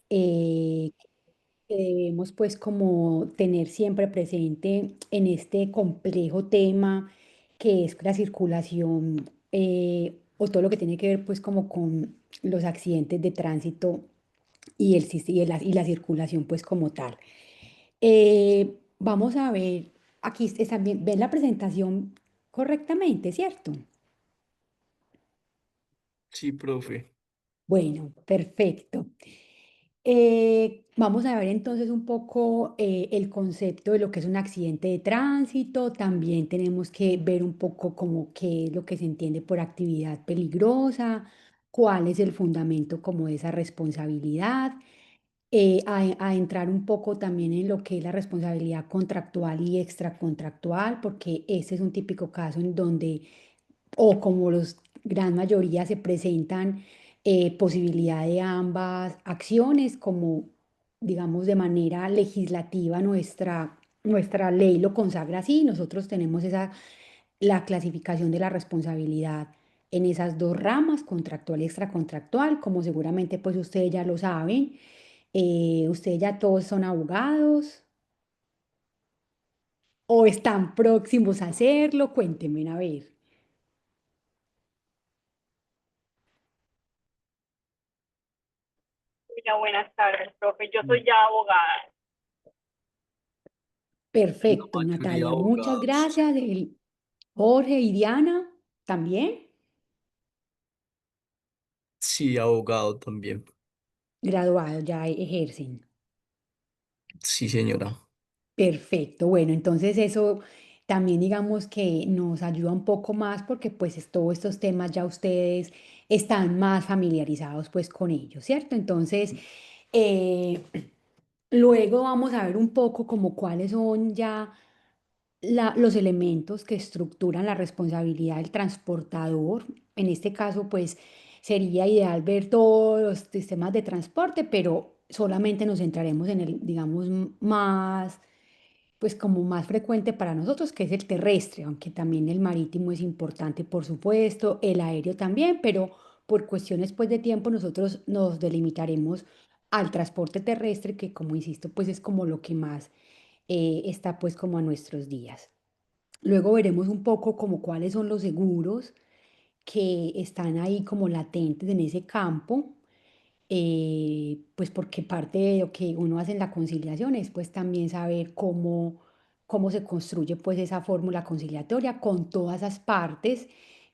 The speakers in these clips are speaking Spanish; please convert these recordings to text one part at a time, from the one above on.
eh, que debemos pues como tener siempre presente en este complejo tema que es la circulación o todo lo que tiene que ver pues como con los accidentes de tránsito y, y la circulación pues como tal. Vamos a ver, aquí están bien, ven la presentación correctamente, ¿cierto? Sí, profe. Bueno, perfecto. Vamos a ver entonces un poco el concepto de lo que es un accidente de tránsito. También tenemos que ver un poco como qué es lo que se entiende por actividad peligrosa, cuál es el fundamento como de esa responsabilidad. A entrar un poco también en lo que es la responsabilidad contractual y extracontractual, porque ese es un típico caso en donde o como los gran mayoría se presentan posibilidad de ambas acciones, como digamos de manera legislativa nuestra ley lo consagra así, nosotros tenemos la clasificación de la responsabilidad en esas dos ramas, contractual y extracontractual, como seguramente pues ustedes ya lo saben, ustedes ya todos son abogados o están próximos a hacerlo, cuéntenme a ver. Ya, buenas tardes, profe. Yo soy ya abogada. La Perfecto, mayoría de Natalia, muchas abogados. gracias. Jorge y Diana también, Sí, abogado también. graduados, ya ejercen. Sí, señora. Perfecto, bueno, entonces eso también digamos que nos ayuda un poco más porque pues todos estos temas ya ustedes están más familiarizados pues con ellos, ¿cierto? Entonces, eh, luego vamos a ver un poco como cuáles son ya los elementos que estructuran la responsabilidad del transportador. En este caso, pues sería ideal ver todos los sistemas de transporte, pero solamente nos centraremos en el, digamos, más, pues como más frecuente para nosotros, que es el terrestre, aunque también el marítimo es importante, por supuesto, el aéreo también, pero por cuestiones pues de tiempo nosotros nos delimitaremos al transporte terrestre, que como insisto, pues es como lo que más está pues como a nuestros días. Luego veremos un poco como cuáles son los seguros que están ahí como latentes en ese campo, pues porque parte de lo que uno hace en la conciliación es pues también saber cómo se construye pues esa fórmula conciliatoria con todas esas partes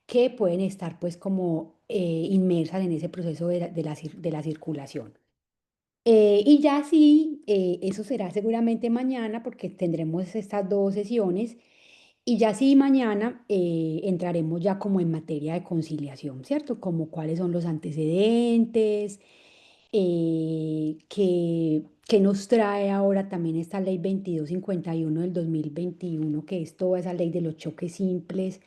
que pueden estar pues como inmersas en ese proceso de la circulación. Y ya sí, eso será seguramente mañana porque tendremos estas dos sesiones y ya sí mañana entraremos ya como en materia de conciliación, ¿cierto? Como cuáles son los antecedentes, qué nos trae ahora también esta ley 2251 del 2021 que es toda esa ley de los choques simples,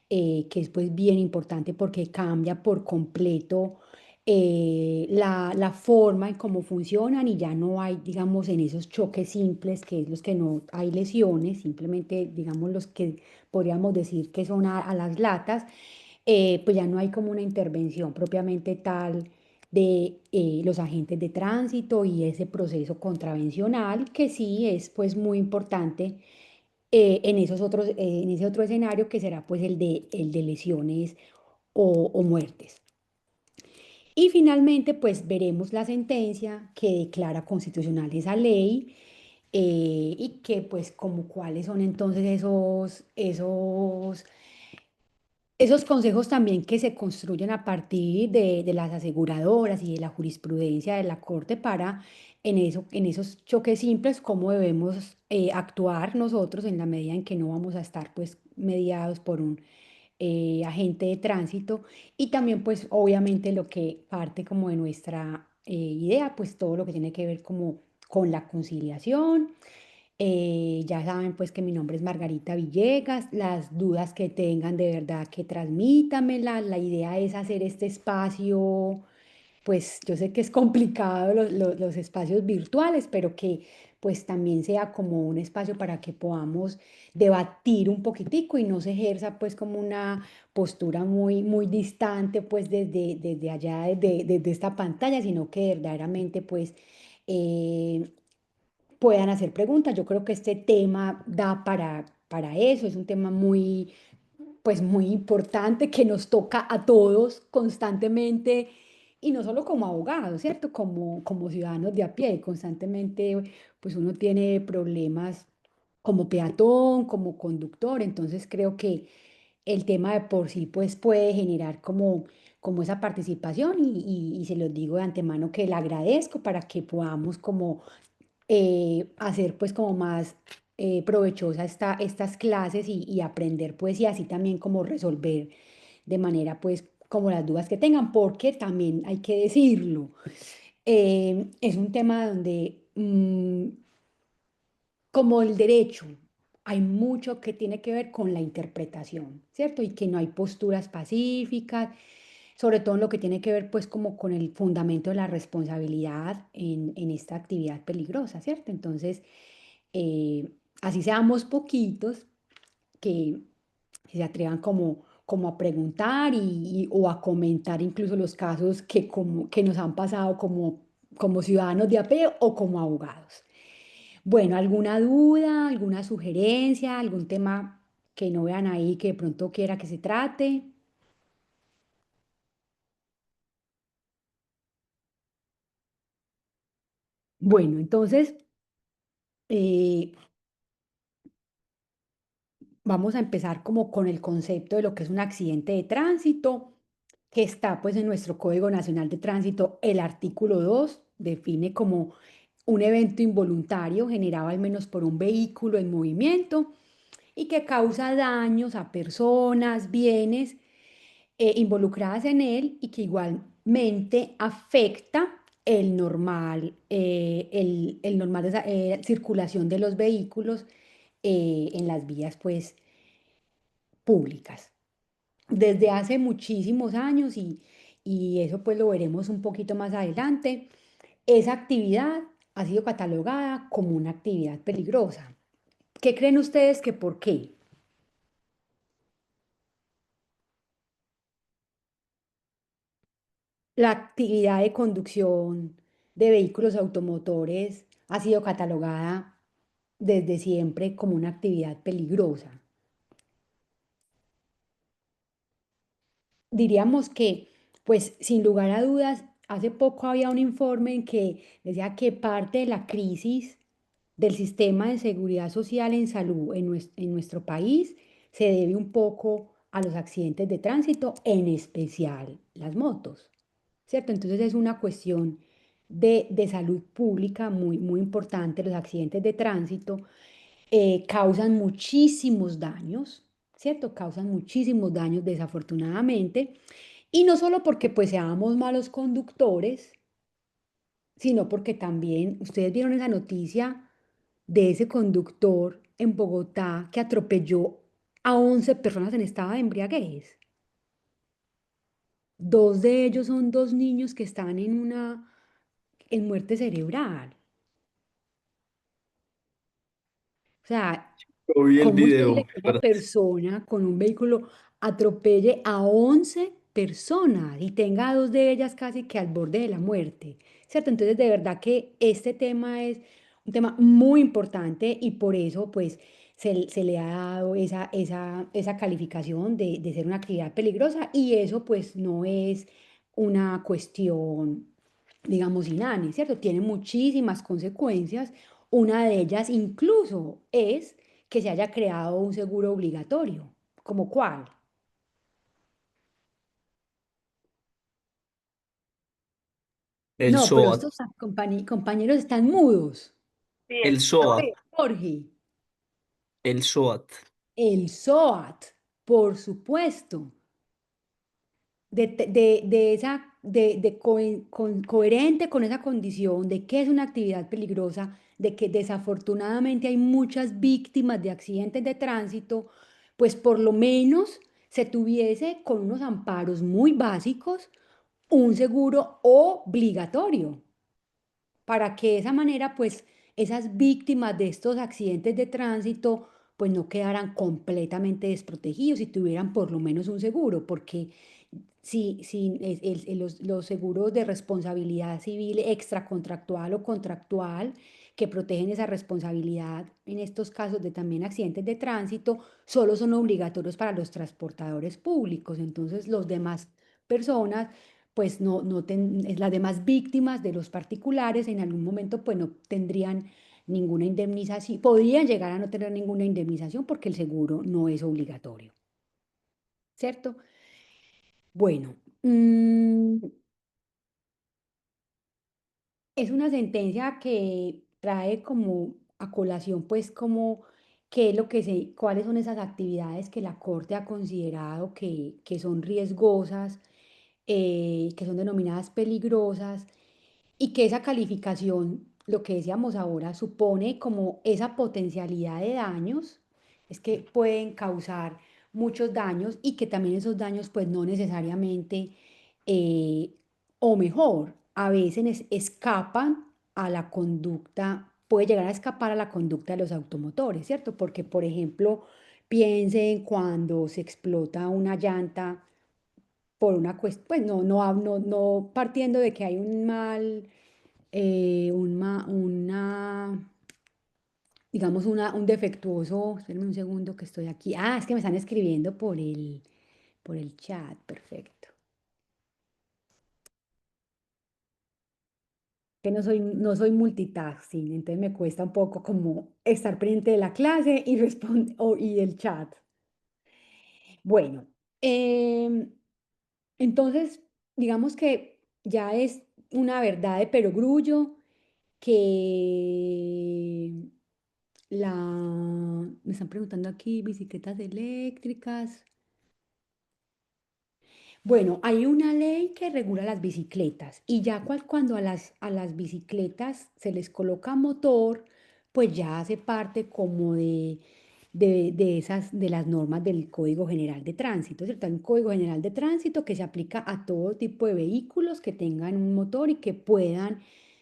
que es pues bien importante porque cambia por completo la forma en cómo funcionan y ya no hay, digamos, en esos choques simples, que es los que no hay lesiones, simplemente, digamos, los que podríamos decir que son a las latas, pues ya no hay como una intervención propiamente tal de los agentes de tránsito y ese proceso contravencional que sí es pues muy importante en en ese otro escenario que será pues el de lesiones o muertes. Y finalmente pues veremos la sentencia que declara constitucional esa ley y que pues como cuáles son entonces esos consejos también que se construyen a partir de las aseguradoras y de la jurisprudencia de la Corte para en esos choques simples, cómo debemos actuar nosotros en la medida en que no vamos a estar pues mediados por un agente de tránsito y también pues obviamente lo que parte como de nuestra idea, pues todo lo que tiene que ver como con la conciliación. Ya saben pues que mi nombre es Margarita Villegas, las dudas que tengan de verdad que transmítamelas, la idea es hacer este espacio, pues yo sé que es complicado los espacios virtuales, pero que pues también sea como un espacio para que podamos debatir un poquitico y no se ejerza pues como una postura muy, muy distante pues desde allá, desde esta pantalla, sino que verdaderamente pues eh, puedan hacer preguntas. Yo creo que este tema da para eso, es un tema muy, pues muy importante que nos toca a todos constantemente y no solo como abogados, ¿cierto? Como ciudadanos de a pie, constantemente pues uno tiene problemas como peatón, como conductor, entonces creo que el tema de por sí pues puede generar como esa participación y se los digo de antemano que le agradezco para que podamos como hacer pues como más provechosa estas clases y aprender pues y así también como resolver de manera pues como las dudas que tengan, porque también hay que decirlo, es un tema donde como el derecho hay mucho que tiene que ver con la interpretación, ¿cierto? Y que no hay posturas pacíficas, sobre todo en lo que tiene que ver pues como con el fundamento de la responsabilidad en esta actividad peligrosa, ¿cierto? Entonces, eh, así seamos poquitos que se atrevan como a preguntar o a comentar incluso los casos que nos han pasado como ciudadanos de a pie o como abogados. Bueno, ¿alguna duda, alguna sugerencia, algún tema que no vean ahí que de pronto quiera que se trate? Bueno, entonces eh, vamos a empezar como con el concepto de lo que es un accidente de tránsito, que está pues en nuestro Código Nacional de Tránsito. El artículo 2 define como un evento involuntario generado al menos por un vehículo en movimiento y que causa daños a personas, bienes involucradas en él y que igualmente afecta el normal circulación de los vehículos en las vías pues públicas. Desde hace muchísimos años y eso pues lo veremos un poquito más adelante, esa actividad ha sido catalogada como una actividad peligrosa. ¿Qué creen ustedes que por qué? La actividad de conducción de vehículos automotores ha sido catalogada desde siempre como una actividad peligrosa. Diríamos que, pues sin lugar a dudas, hace poco había un informe en que decía que parte de la crisis del sistema de seguridad social en salud en nuestro país se debe un poco a los accidentes de tránsito, en especial las motos, ¿cierto? Entonces es una cuestión de salud pública muy, muy importante. Los accidentes de tránsito causan muchísimos daños, ¿cierto? Causan muchísimos daños desafortunadamente. Y no solo porque pues seamos malos conductores, sino porque también ustedes vieron esa noticia de ese conductor en Bogotá que atropelló a 11 personas en estado de embriaguez. Dos de ellos son dos niños que están en muerte cerebral. O sea, Yo vi el ¿cómo es posible video, que una ¿verdad? persona con un vehículo atropelle a 11 personas y tenga a dos de ellas casi que al borde de la muerte? ¿Cierto? Entonces, de verdad que este tema es un tema muy importante y por eso, pues, se le ha dado esa calificación de ser una actividad peligrosa y eso, pues, no es una cuestión, digamos, inane, ¿cierto? Tiene muchísimas consecuencias. Una de ellas incluso es que se haya creado un seguro obligatorio. ¿Como cuál? El No, pero SOAT, estos compañeros están mudos. Sí, el A SOAT, ver, Jorge, el SOAT. el SOAT, por supuesto. De esa, coherente con esa condición de que es una actividad peligrosa, de que desafortunadamente hay muchas víctimas de accidentes de tránsito, pues por lo menos se tuviese con unos amparos muy básicos un seguro obligatorio, para que de esa manera pues esas víctimas de estos accidentes de tránsito pues no quedaran completamente desprotegidos y tuvieran por lo menos un seguro, porque si los seguros de responsabilidad civil extracontractual o contractual que protegen esa responsabilidad en estos casos de también accidentes de tránsito, solo son obligatorios para los transportadores públicos. Entonces, los demás personas, pues las demás víctimas de los particulares en algún momento, pues no tendrían ninguna indemnización, podrían llegar a no tener ninguna indemnización porque el seguro no es obligatorio, ¿cierto? Bueno, es una sentencia que trae como a colación, pues, como qué es lo que cuáles son esas actividades que la Corte ha considerado que son riesgosas, que son denominadas peligrosas, y que esa calificación, lo que decíamos ahora, supone como esa potencialidad de daños, es que pueden causar muchos daños y que también esos daños, pues, no necesariamente, eh, o mejor, a veces escapan a la conducta, puede llegar a escapar a la conducta de los automotores, ¿cierto? Porque, por ejemplo, piensen cuando se explota una llanta por una cuestión, pues no partiendo de que hay un mal, digamos, un defectuoso, espérenme un segundo que estoy aquí. Ah, es que me están escribiendo por el chat, perfecto. Que no soy multitasking, entonces me cuesta un poco como estar pendiente de la clase y y el chat. Bueno, entonces, digamos que ya es una verdad de perogrullo que me están preguntando aquí, bicicletas eléctricas. Bueno, hay una ley que regula las bicicletas y ya cuando a las bicicletas se les coloca motor, pues ya hace parte como de las normas del Código General de Tránsito, ¿cierto? Hay un Código General de Tránsito que se aplica a todo tipo de vehículos que tengan un motor y que puedan,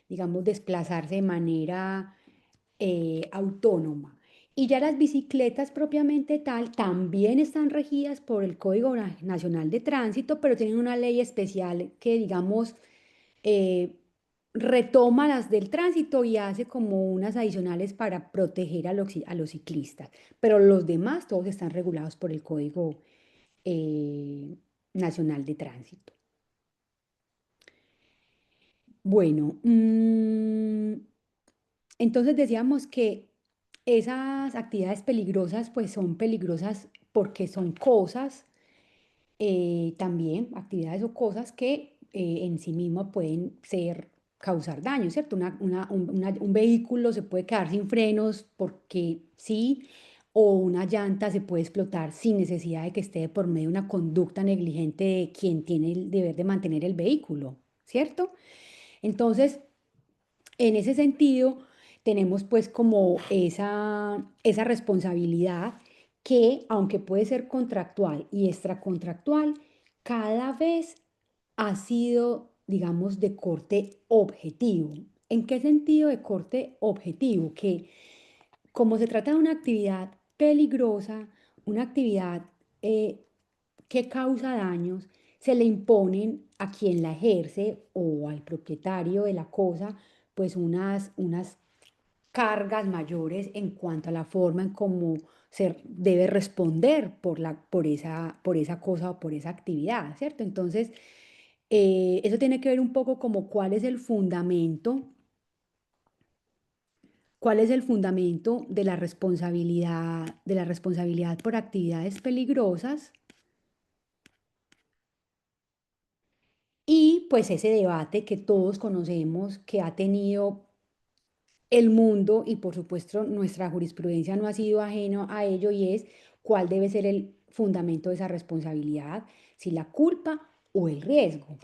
digamos, desplazarse de manera autónoma. Y ya las bicicletas propiamente tal también están regidas por el Código Nacional de Tránsito, pero tienen una ley especial que, digamos, eh, retoma las del tránsito y hace como unas adicionales para proteger a los ciclistas. Pero los demás todos están regulados por el Código Nacional de Tránsito. Bueno, entonces decíamos que esas actividades peligrosas pues son peligrosas porque son cosas, también actividades o cosas que en sí mismas pueden causar daño, ¿cierto? Un vehículo se puede quedar sin frenos porque sí, o una llanta se puede explotar sin necesidad de que esté por medio de una conducta negligente de quien tiene el deber de mantener el vehículo, ¿cierto? Entonces, en ese sentido, tenemos pues como esa responsabilidad que, aunque puede ser contractual y extracontractual, cada vez ha sido, digamos, de corte objetivo. ¿En qué sentido de corte objetivo? Que como se trata de una actividad peligrosa, una actividad que causa daños, se le imponen a quien la ejerce o al propietario de la cosa, pues unas cargas mayores en cuanto a la forma en cómo se debe responder por esa cosa o por esa actividad, ¿cierto? Entonces, eso tiene que ver un poco como cuál es el fundamento de la responsabilidad por actividades peligrosas y pues ese debate que todos conocemos que ha tenido el mundo y por supuesto nuestra jurisprudencia no ha sido ajeno a ello y es cuál debe ser el fundamento de esa responsabilidad, si la culpa o el riesgo.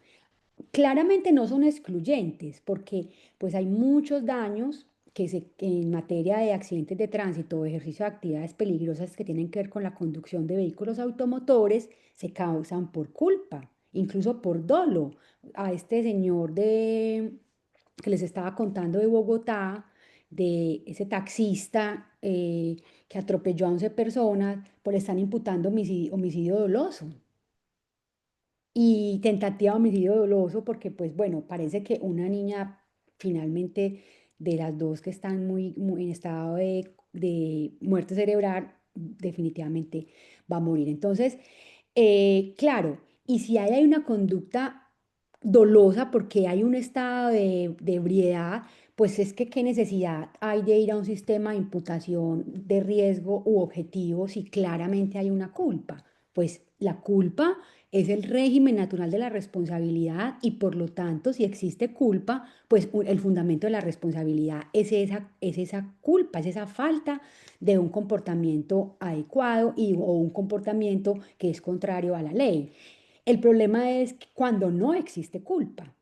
Claramente no son excluyentes porque pues hay muchos daños que en materia de accidentes de tránsito o ejercicio de actividades peligrosas que tienen que ver con la conducción de vehículos automotores se causan por culpa, incluso por dolo. A este señor que les estaba contando de Bogotá, de ese taxista que atropelló a 11 personas, pues le están imputando homicidio doloso y tentativa de homicidio doloso porque, pues bueno, parece que una niña finalmente de las dos que están muy en estado de muerte cerebral, definitivamente va a morir. Entonces, claro, y si hay una conducta dolosa porque hay un estado de ebriedad, pues es que qué necesidad hay de ir a un sistema de imputación de riesgo u objetivo si claramente hay una culpa. Pues la culpa es el régimen natural de la responsabilidad y por lo tanto, si existe culpa, pues el fundamento de la responsabilidad es esa culpa, es esa falta de un comportamiento adecuado o un comportamiento que es contrario a la ley. El problema es cuando no existe culpa,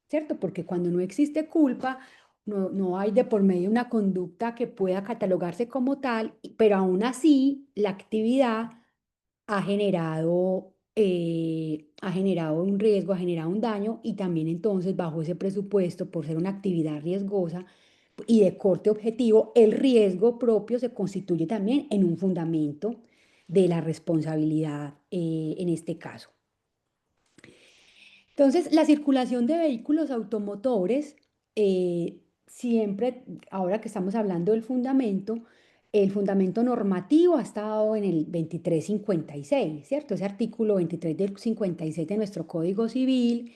¿cierto? Porque cuando no existe culpa, no hay de por medio una conducta que pueda catalogarse como tal, pero aún así la actividad ha generado un riesgo, ha generado un daño y también entonces bajo ese presupuesto, por ser una actividad riesgosa y de corte objetivo, el riesgo propio se constituye también en un fundamento de la responsabilidad en este caso. Entonces, la circulación de vehículos automotores, siempre, ahora que estamos hablando del fundamento, el fundamento normativo ha estado en el 2356, ¿cierto? Ese artículo 23 del 56 de nuestro Código Civil,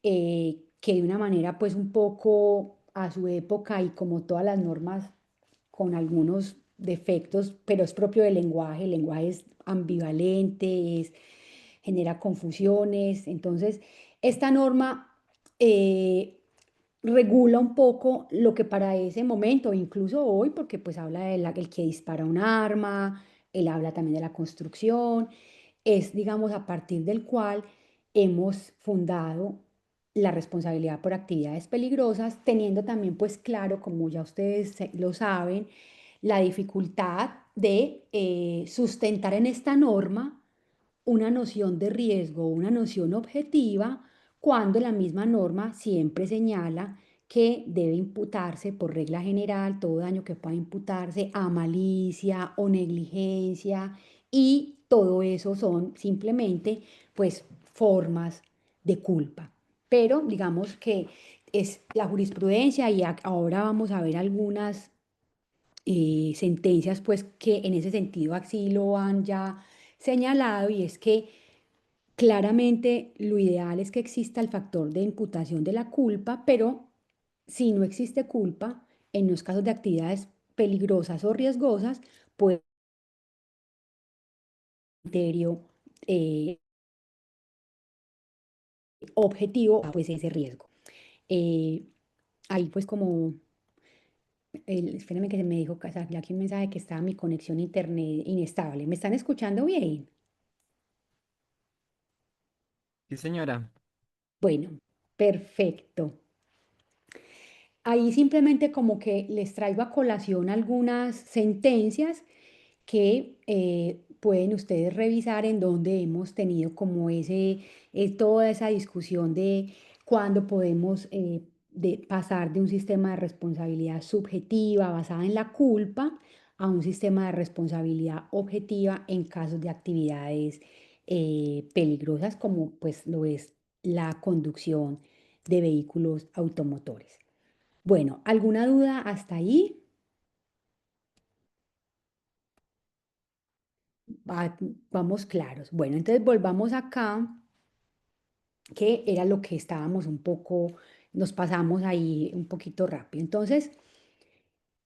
que de una manera pues un poco a su época y como todas las normas con algunos defectos, pero es propio del lenguaje, el lenguaje es ambivalente, genera confusiones. Entonces, esta norma regula un poco lo que para ese momento, incluso hoy, porque pues habla del que dispara un arma, él habla también de la construcción, es, digamos, a partir del cual hemos fundado la responsabilidad por actividades peligrosas, teniendo también pues claro, como ya ustedes lo saben, la dificultad de sustentar en esta norma una noción de riesgo, una noción objetiva, cuando la misma norma siempre señala que debe imputarse por regla general todo daño que pueda imputarse a malicia o negligencia y todo eso son simplemente pues formas de culpa. Pero digamos que es la jurisprudencia y ahora vamos a ver algunas sentencias pues que en ese sentido así lo han ya señalado y es que claramente lo ideal es que exista el factor de imputación de la culpa, pero si no existe culpa, en los casos de actividades peligrosas o riesgosas, pues el criterio objetivo, pues ese riesgo. Eh, Ahí pues como, espérenme que se me dijo, ya aquí un mensaje que estaba mi conexión a internet inestable. ¿Me están escuchando bien? Sí, señora. Bueno, perfecto. Ahí simplemente como que les traigo a colación algunas sentencias que pueden ustedes revisar en donde hemos tenido como toda esa discusión de cuándo podemos pasar de un sistema de responsabilidad subjetiva basada en la culpa a un sistema de responsabilidad objetiva en casos de actividades peligrosas como pues lo es la conducción de vehículos automotores. Bueno, ¿alguna duda hasta ahí? Vamos claros. Bueno, entonces volvamos acá, que era lo que estábamos un poco, nos pasamos ahí un poquito rápido. Entonces,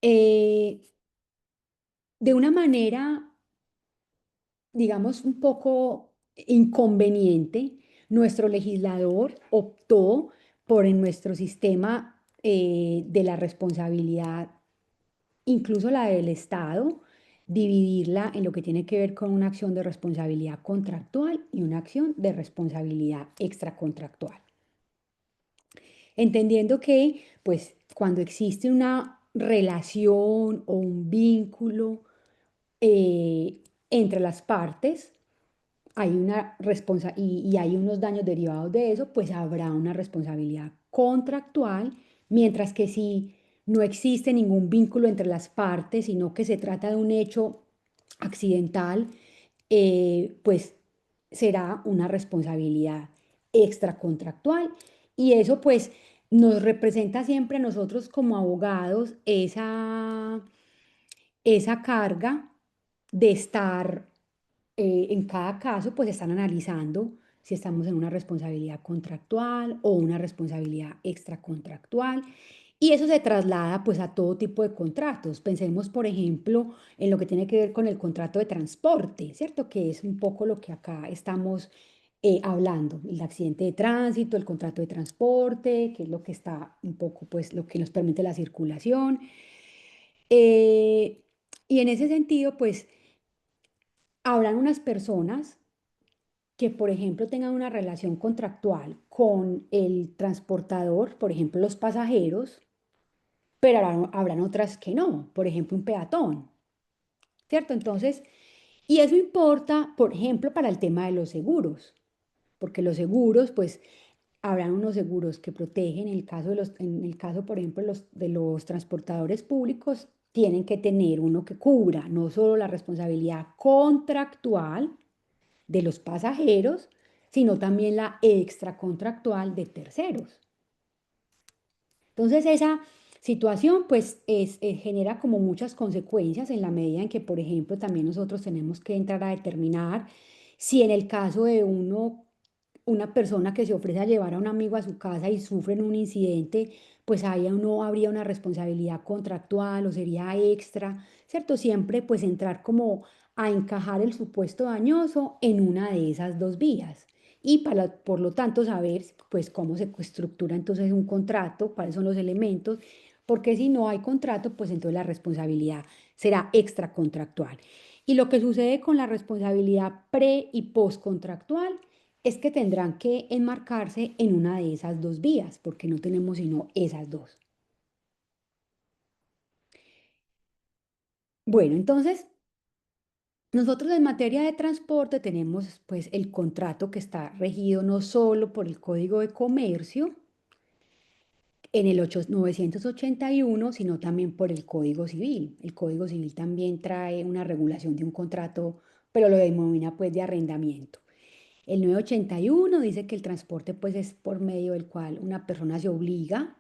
eh, de una manera, digamos, un poco inconveniente, nuestro legislador optó por en nuestro sistema de la responsabilidad, incluso la del Estado, dividirla en lo que tiene que ver con una acción de responsabilidad contractual y una acción de responsabilidad extracontractual. Entendiendo que, pues, cuando existe una relación o un vínculo eh, entre las partes, hay una y hay unos daños derivados de eso, pues habrá una responsabilidad contractual, mientras que si no existe ningún vínculo entre las partes, sino que se trata de un hecho accidental, pues será una responsabilidad extracontractual. Y eso pues nos representa siempre a nosotros como abogados esa carga de estar en cada caso, pues están analizando si estamos en una responsabilidad contractual o una responsabilidad extracontractual. Y eso se traslada pues a todo tipo de contratos. Pensemos, por ejemplo, en lo que tiene que ver con el contrato de transporte, ¿cierto? Que es un poco lo que acá estamos hablando, el accidente de tránsito, el contrato de transporte, que es lo que está un poco, pues, lo que nos permite la circulación. Eh, y en ese sentido, pues, habrán unas personas que, por ejemplo, tengan una relación contractual con el transportador, por ejemplo, los pasajeros, pero habrán otras que no, por ejemplo, un peatón, ¿cierto? Entonces, y eso importa, por ejemplo, para el tema de los seguros, porque los seguros, pues, habrán unos seguros que protegen, en el caso, por ejemplo, de los transportadores públicos, tienen que tener uno que cubra no solo la responsabilidad contractual de los pasajeros, sino también la extracontractual de terceros. Entonces, esa situación pues genera como muchas consecuencias en la medida en que, por ejemplo, también nosotros tenemos que entrar a determinar si en el caso de una persona que se ofrece a llevar a un amigo a su casa y sufren un incidente, pues ahí no habría una responsabilidad contractual o sería extra, ¿cierto? Siempre pues entrar como a encajar el supuesto dañoso en una de esas dos vías y por lo tanto saber pues cómo se estructura entonces un contrato, cuáles son los elementos, porque si no hay contrato, pues entonces la responsabilidad será extracontractual. Y lo que sucede con la responsabilidad pre y postcontractual es que tendrán que enmarcarse en una de esas dos vías, porque no tenemos sino esas dos. Bueno, entonces nosotros en materia de transporte tenemos pues el contrato que está regido no solo por el Código de Comercio en el 981, sino también por el Código Civil. El Código Civil también trae una regulación de un contrato, pero lo denomina pues de arrendamiento. El 981 dice que el transporte pues es por medio del cual una persona se obliga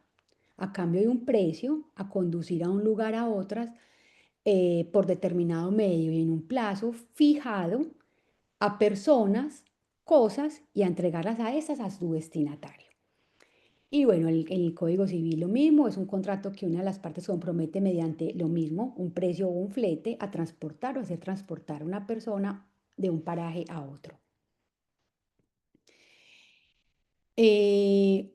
a cambio de un precio a conducir a un lugar a otras por determinado medio y en un plazo fijado a personas, cosas y a entregarlas a estas a su destinatario. Y bueno, el Código Civil lo mismo, es un contrato que una de las partes compromete mediante lo mismo, un precio o un flete, a transportar o hacer transportar a una persona de un paraje a otro. Eh,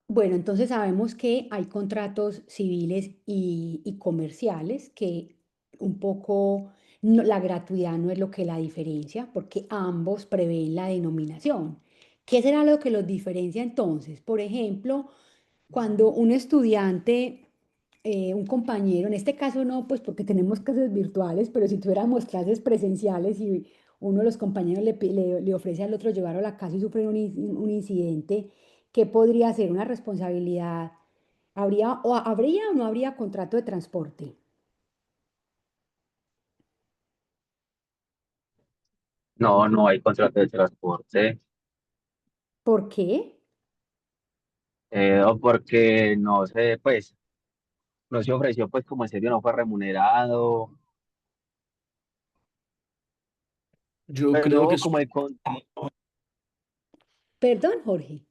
bueno, entonces sabemos que hay contratos civiles y comerciales que un poco la gratuidad no es lo que la diferencia, porque ambos prevén la denominación. ¿Qué será lo que los diferencia entonces? Por ejemplo, cuando un estudiante, un compañero, en este caso no, pues porque tenemos clases virtuales, pero si tuviéramos clases presenciales y uno de los compañeros le ofrece al otro llevarlo a la casa y sufre un incidente, ¿qué podría ser una responsabilidad? ¿Habría o no habría contrato de transporte? No, no hay contrato de transporte, ¿Por qué? o porque no sé, pues, no se ofreció, pues, como en serio no fue remunerado, Yo pues no creo que hubo es, como Perdón, Jorge.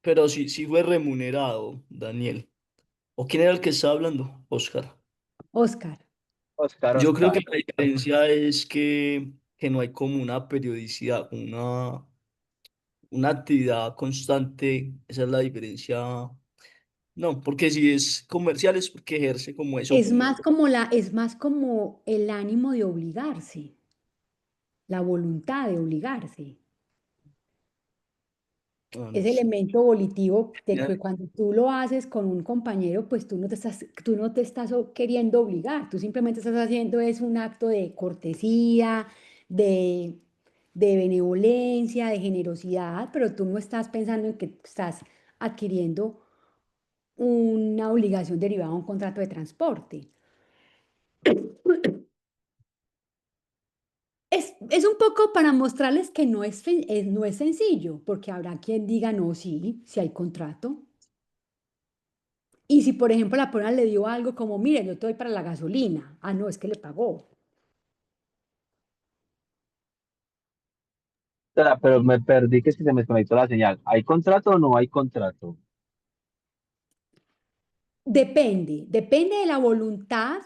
pero sí, sí fue remunerado, Daniel. ¿O quién era el que estaba hablando? Oscar. Oscar. Oscar, Yo creo Oscar. que la diferencia es que no hay como una periodicidad, una actividad constante. Esa es la diferencia. No, porque si es comercial es porque ejerce como eso. Es más como el ánimo de obligarse, la voluntad de obligarse. Ah, no Ese sé. elemento volitivo de que cuando tú lo haces con un compañero, pues tú no te estás queriendo obligar, tú simplemente estás haciendo es un acto de cortesía, de, de benevolencia, de generosidad, pero tú no estás pensando en que estás adquiriendo una una obligación derivada de un contrato de transporte. Es un poco para mostrarles que no es sencillo, porque habrá quien diga, no, sí, si hay contrato. Y si, por ejemplo, la persona le dio algo como, mire, yo te doy para la gasolina. Ah, no, es que le pagó. Espera, pero me perdí que es que se me desconectó la señal. ¿Hay contrato o no hay contrato? Depende de la voluntad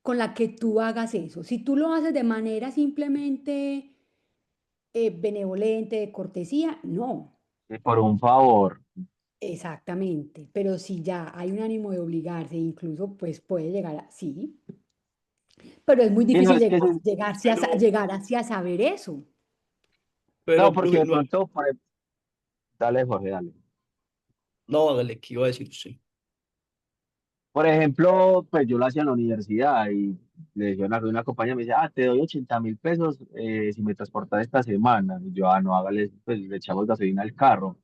con la que tú hagas eso. Si tú lo haces de manera simplemente benevolente, de cortesía, no, Por un favor. exactamente. Pero si ya hay un ánimo de obligarse, incluso pues puede llegar a, sí, pero es muy Y no difícil es que Pero, llegar así a saber eso. no, pero, porque profe, de no, pronto, dale, Jorge, dale. no, hágale, ¿qué iba a decir usted? Por ejemplo, pues yo lo hacía en la universidad y le decía a una compañía, me dice, te doy 80.000 pesos si me transportas esta semana. Y yo, no, hágale, pues le echamos gasolina al carro.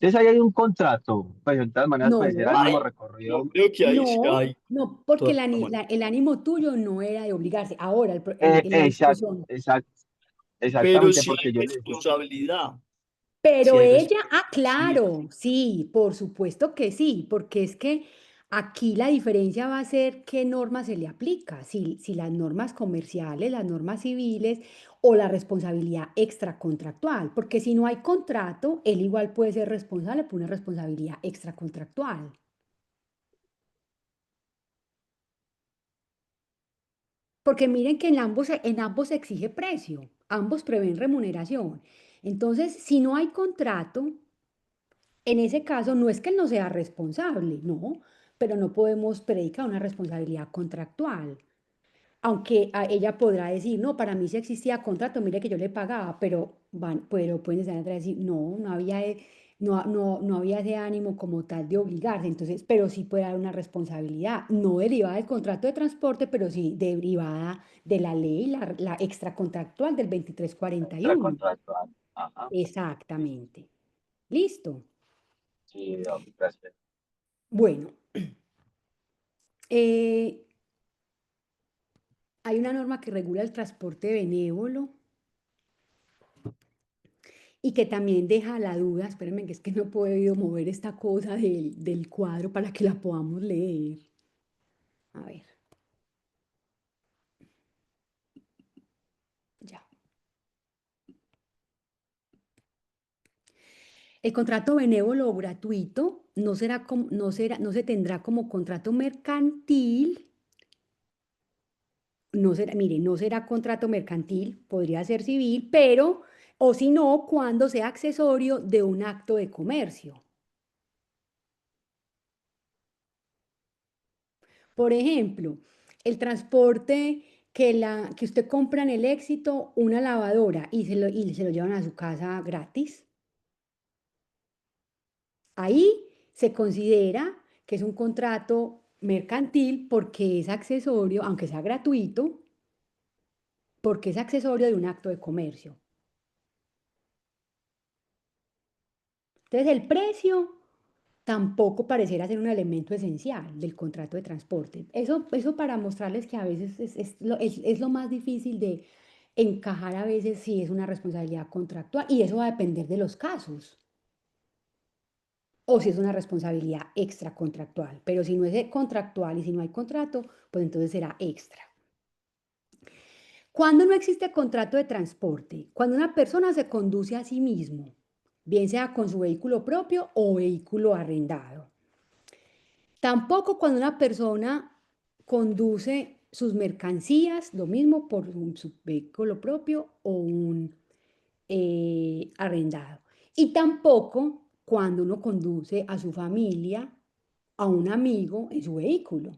Entonces ahí hay un contrato, pues de todas maneras, pues era el No, mismo Ay, yo recorrido. creo que ahí sí no, hay no, porque toda la mano. el ánimo tuyo no era de obligarse. Ahora, en la Exacto, discusión. Pero exactamente, sí porque yo hay le decía, responsabilidad. Sí Pero hay ella, sí. claro, sí, por supuesto que sí, porque es que aquí la diferencia va a ser qué norma se le aplica, si las normas comerciales, las normas civiles o la responsabilidad extracontractual, porque si no hay contrato, él igual puede ser responsable por una responsabilidad extracontractual. Porque miren que en ambos se exige precio, ambos prevén remuneración. Entonces, si no hay contrato, en ese caso, no es que él no sea responsable, no, pero no podemos predicar una responsabilidad contractual. Aunque ella podrá decir, no, para mí sí existía contrato, mire que yo le pagaba, pero pueden estar atrás y decir, no, no había ese ánimo como tal de obligarse. Entonces, pero sí puede haber una responsabilidad, no derivada del contrato de transporte, pero sí derivada de la ley, la extracontractual del 2341. extracontractual. Ajá, Exactamente. Listo. sí, gracias. Bueno. Eh, hay una norma que regula el transporte benévolo y que también deja la duda, espérenme que es que no he podido mover esta cosa del cuadro para que la podamos leer. A ver, ya. El contrato benévolo o gratuito no se tendrá como contrato mercantil, no será contrato mercantil, podría ser civil, pero, o si no, cuando sea accesorio de un acto de comercio. Por ejemplo, el transporte que usted compra en el Éxito, una lavadora y se lo llevan a su casa gratis. Ahí se considera que es un contrato mercantil porque es accesorio, aunque sea gratuito, porque es accesorio de un acto de comercio. Entonces, el precio tampoco pareciera ser un elemento esencial del contrato de transporte. Eso para mostrarles que a veces es lo más difícil de encajar a veces si es una responsabilidad contractual y eso va a depender de los casos o si es una responsabilidad extracontractual. Pero si no es contractual y si no hay contrato, pues entonces será extra. Cuando no existe contrato de transporte, cuando una persona se conduce a sí mismo, bien sea con su vehículo propio o vehículo arrendado. Tampoco cuando una persona conduce sus mercancías, lo mismo por su vehículo propio o un arrendado. Y tampoco cuando uno conduce a su familia, a un amigo en su vehículo.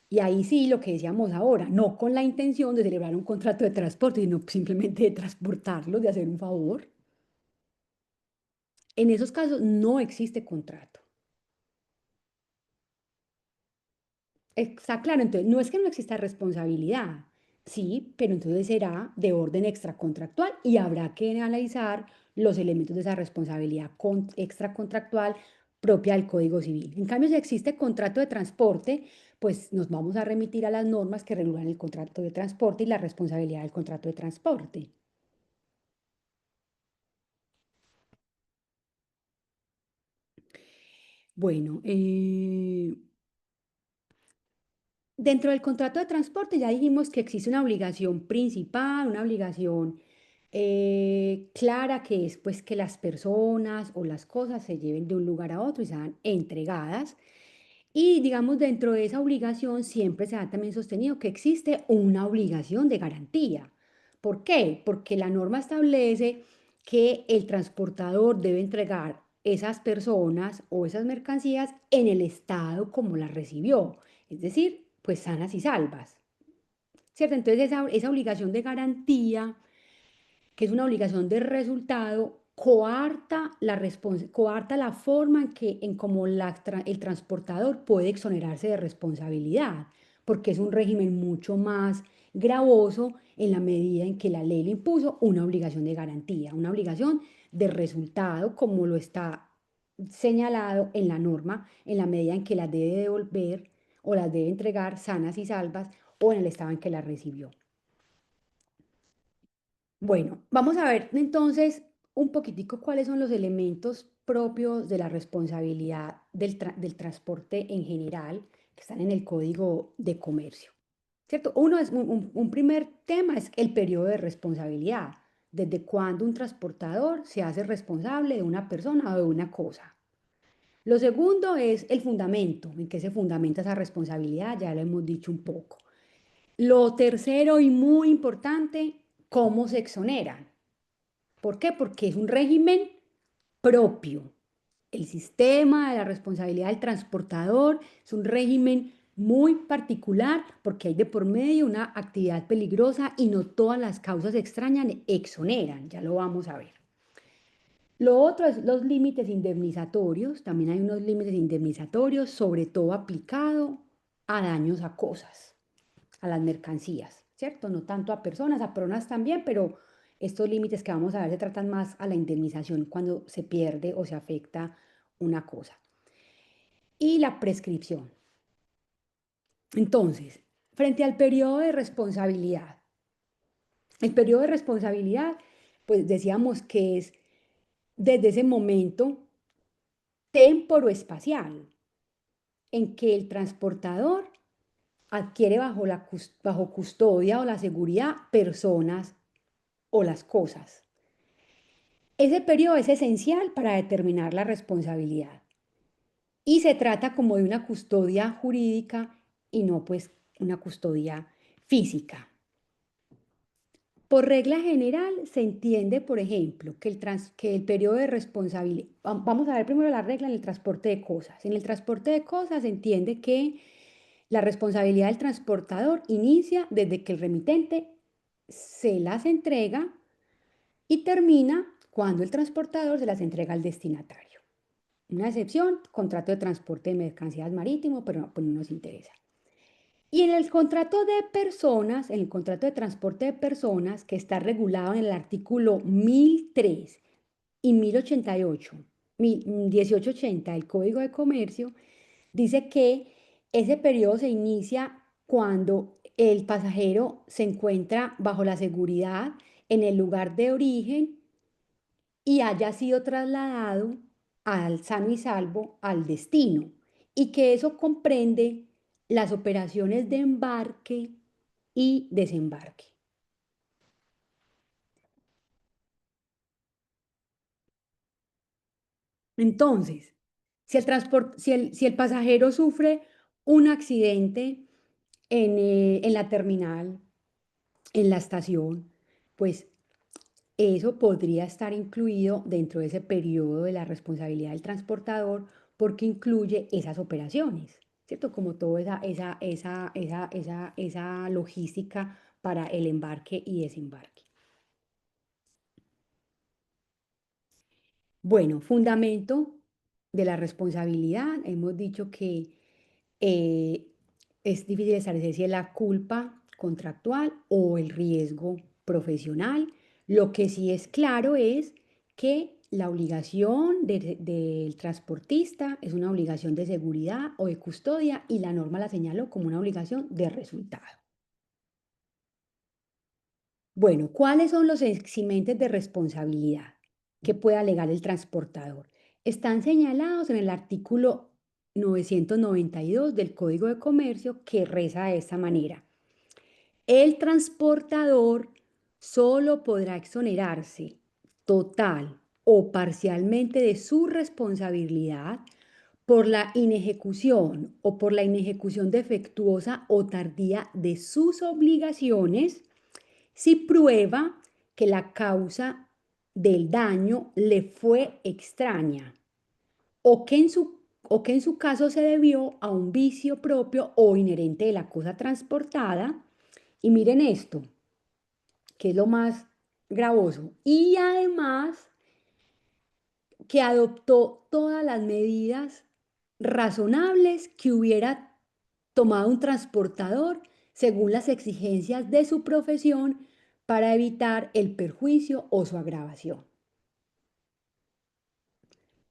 Y ahí sí, lo que decíamos ahora, no con la intención de celebrar un contrato de transporte, sino simplemente de transportarlos, de hacer un favor. En esos casos no existe contrato. Está claro, entonces no es que no exista responsabilidad, sí, pero entonces será de orden extracontractual y habrá que analizar los elementos de esa responsabilidad extracontractual propia del Código Civil. En cambio, si existe contrato de transporte, pues nos vamos a remitir a las normas que regulan el contrato de transporte y la responsabilidad del contrato de transporte. Bueno, dentro del contrato de transporte ya dijimos que existe una obligación principal, una obligación clara, que es pues que las personas o las cosas se lleven de un lugar a otro y sean entregadas. Y digamos, dentro de esa obligación siempre se ha también sostenido que existe una obligación de garantía. ¿Por qué? Porque la norma establece que el transportador debe entregar esas personas o esas mercancías en el estado como las recibió, es decir, pues sanas y salvas, ¿cierto? Entonces esa obligación de garantía, que es una obligación de resultado, coarta la forma en cómo el transportador puede exonerarse de responsabilidad, porque es un régimen mucho más gravoso en la medida en que la ley le impuso una obligación de garantía, una obligación de resultado, como lo está señalado en la norma, en la medida en que las debe devolver o las debe entregar sanas y salvas o en el estado en que las recibió. Bueno, vamos a ver entonces un poquitico cuáles son los elementos propios de la responsabilidad del transporte en general que están en el Código de Comercio, ¿cierto? Uno es un primer tema es el periodo de responsabilidad, desde cuándo un transportador se hace responsable de una persona o de una cosa. Lo segundo es el fundamento, en qué se fundamenta esa responsabilidad, ya lo hemos dicho un poco. Lo tercero y muy importante, cómo se exoneran. ¿Por qué? Porque es un régimen propio. El sistema de la responsabilidad del transportador es un régimen muy particular porque hay de por medio una actividad peligrosa y no todas las causas extrañas exoneran, ya lo vamos a ver. Lo otro es los límites indemnizatorios, también hay unos límites indemnizatorios, sobre todo aplicado a daños a cosas, a las mercancías, ¿cierto? No tanto a personas también, pero estos límites que vamos a ver se tratan más a la indemnización cuando se pierde o se afecta una cosa. Y la prescripción. Entonces, frente al periodo de responsabilidad, el periodo de responsabilidad, pues decíamos que es desde ese momento temporoespacial en que el transportador adquiere bajo custodia o la seguridad personas o las cosas. Ese periodo es esencial para determinar la responsabilidad y se trata como de una custodia jurídica y no pues una custodia física. Por regla general se entiende, por ejemplo, que el periodo de responsabilidad, vamos a ver primero la regla en el transporte de cosas. En el transporte de cosas se entiende que la responsabilidad del transportador inicia desde que el remitente se las entrega y termina cuando el transportador se las entrega al destinatario. Una excepción, contrato de transporte de mercancías marítimo, pero no, pues no nos interesa. Y en el contrato de personas, en el contrato de transporte de personas, que está regulado en el artículo 1003 y 1088, 1880 del Código de Comercio, dice que ese periodo se inicia cuando el pasajero se encuentra bajo la seguridad en el lugar de origen y haya sido trasladado al sano y salvo al destino, y que eso comprende las operaciones de embarque y desembarque. Entonces, si el pasajero sufre un accidente en la terminal, en la estación, pues eso podría estar incluido dentro de ese periodo de la responsabilidad del transportador porque incluye esas operaciones, ¿cierto? Como toda esa logística para el embarque y desembarque. Bueno, fundamento de la responsabilidad. Hemos dicho que eh, es difícil establecer si es la culpa contractual o el riesgo profesional. Lo que sí es claro es que la obligación del transportista es una obligación de seguridad o de custodia y la norma la señaló como una obligación de resultado. Bueno, ¿cuáles son los eximentes de responsabilidad que puede alegar el transportador? Están señalados en el artículo 992 del Código de Comercio, que reza de esta manera. El transportador solo podrá exonerarse total o parcialmente de su responsabilidad por la inejecución o por la inejecución defectuosa o tardía de sus obligaciones si prueba que la causa del daño le fue extraña o que en su caso se debió a un vicio propio o inherente de la cosa transportada. Y miren esto, que es lo más gravoso. Y además que adoptó todas las medidas razonables que hubiera tomado un transportador según las exigencias de su profesión para evitar el perjuicio o su agravación.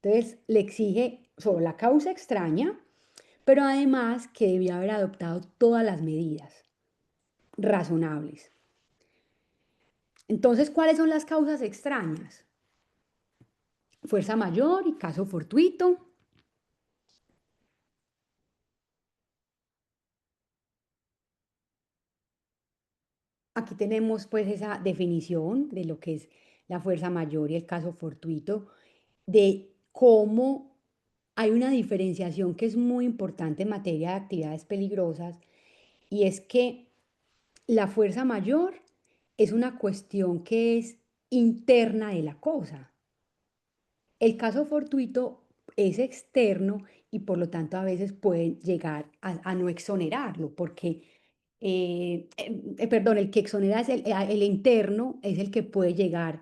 Entonces, le exige solo la causa extraña, pero además que debió haber adoptado todas las medidas razonables. Entonces, ¿cuáles son las causas extrañas? Fuerza mayor y caso fortuito. Aquí tenemos pues esa definición de lo que es la fuerza mayor y el caso fortuito, de cómo hay una diferenciación que es muy importante en materia de actividades peligrosas, y es que la fuerza mayor es una cuestión que es interna de la cosa. El caso fortuito es externo y por lo tanto a veces pueden llegar a no exonerarlo, porque, perdón, el que exonera es el interno, es el que puede llegar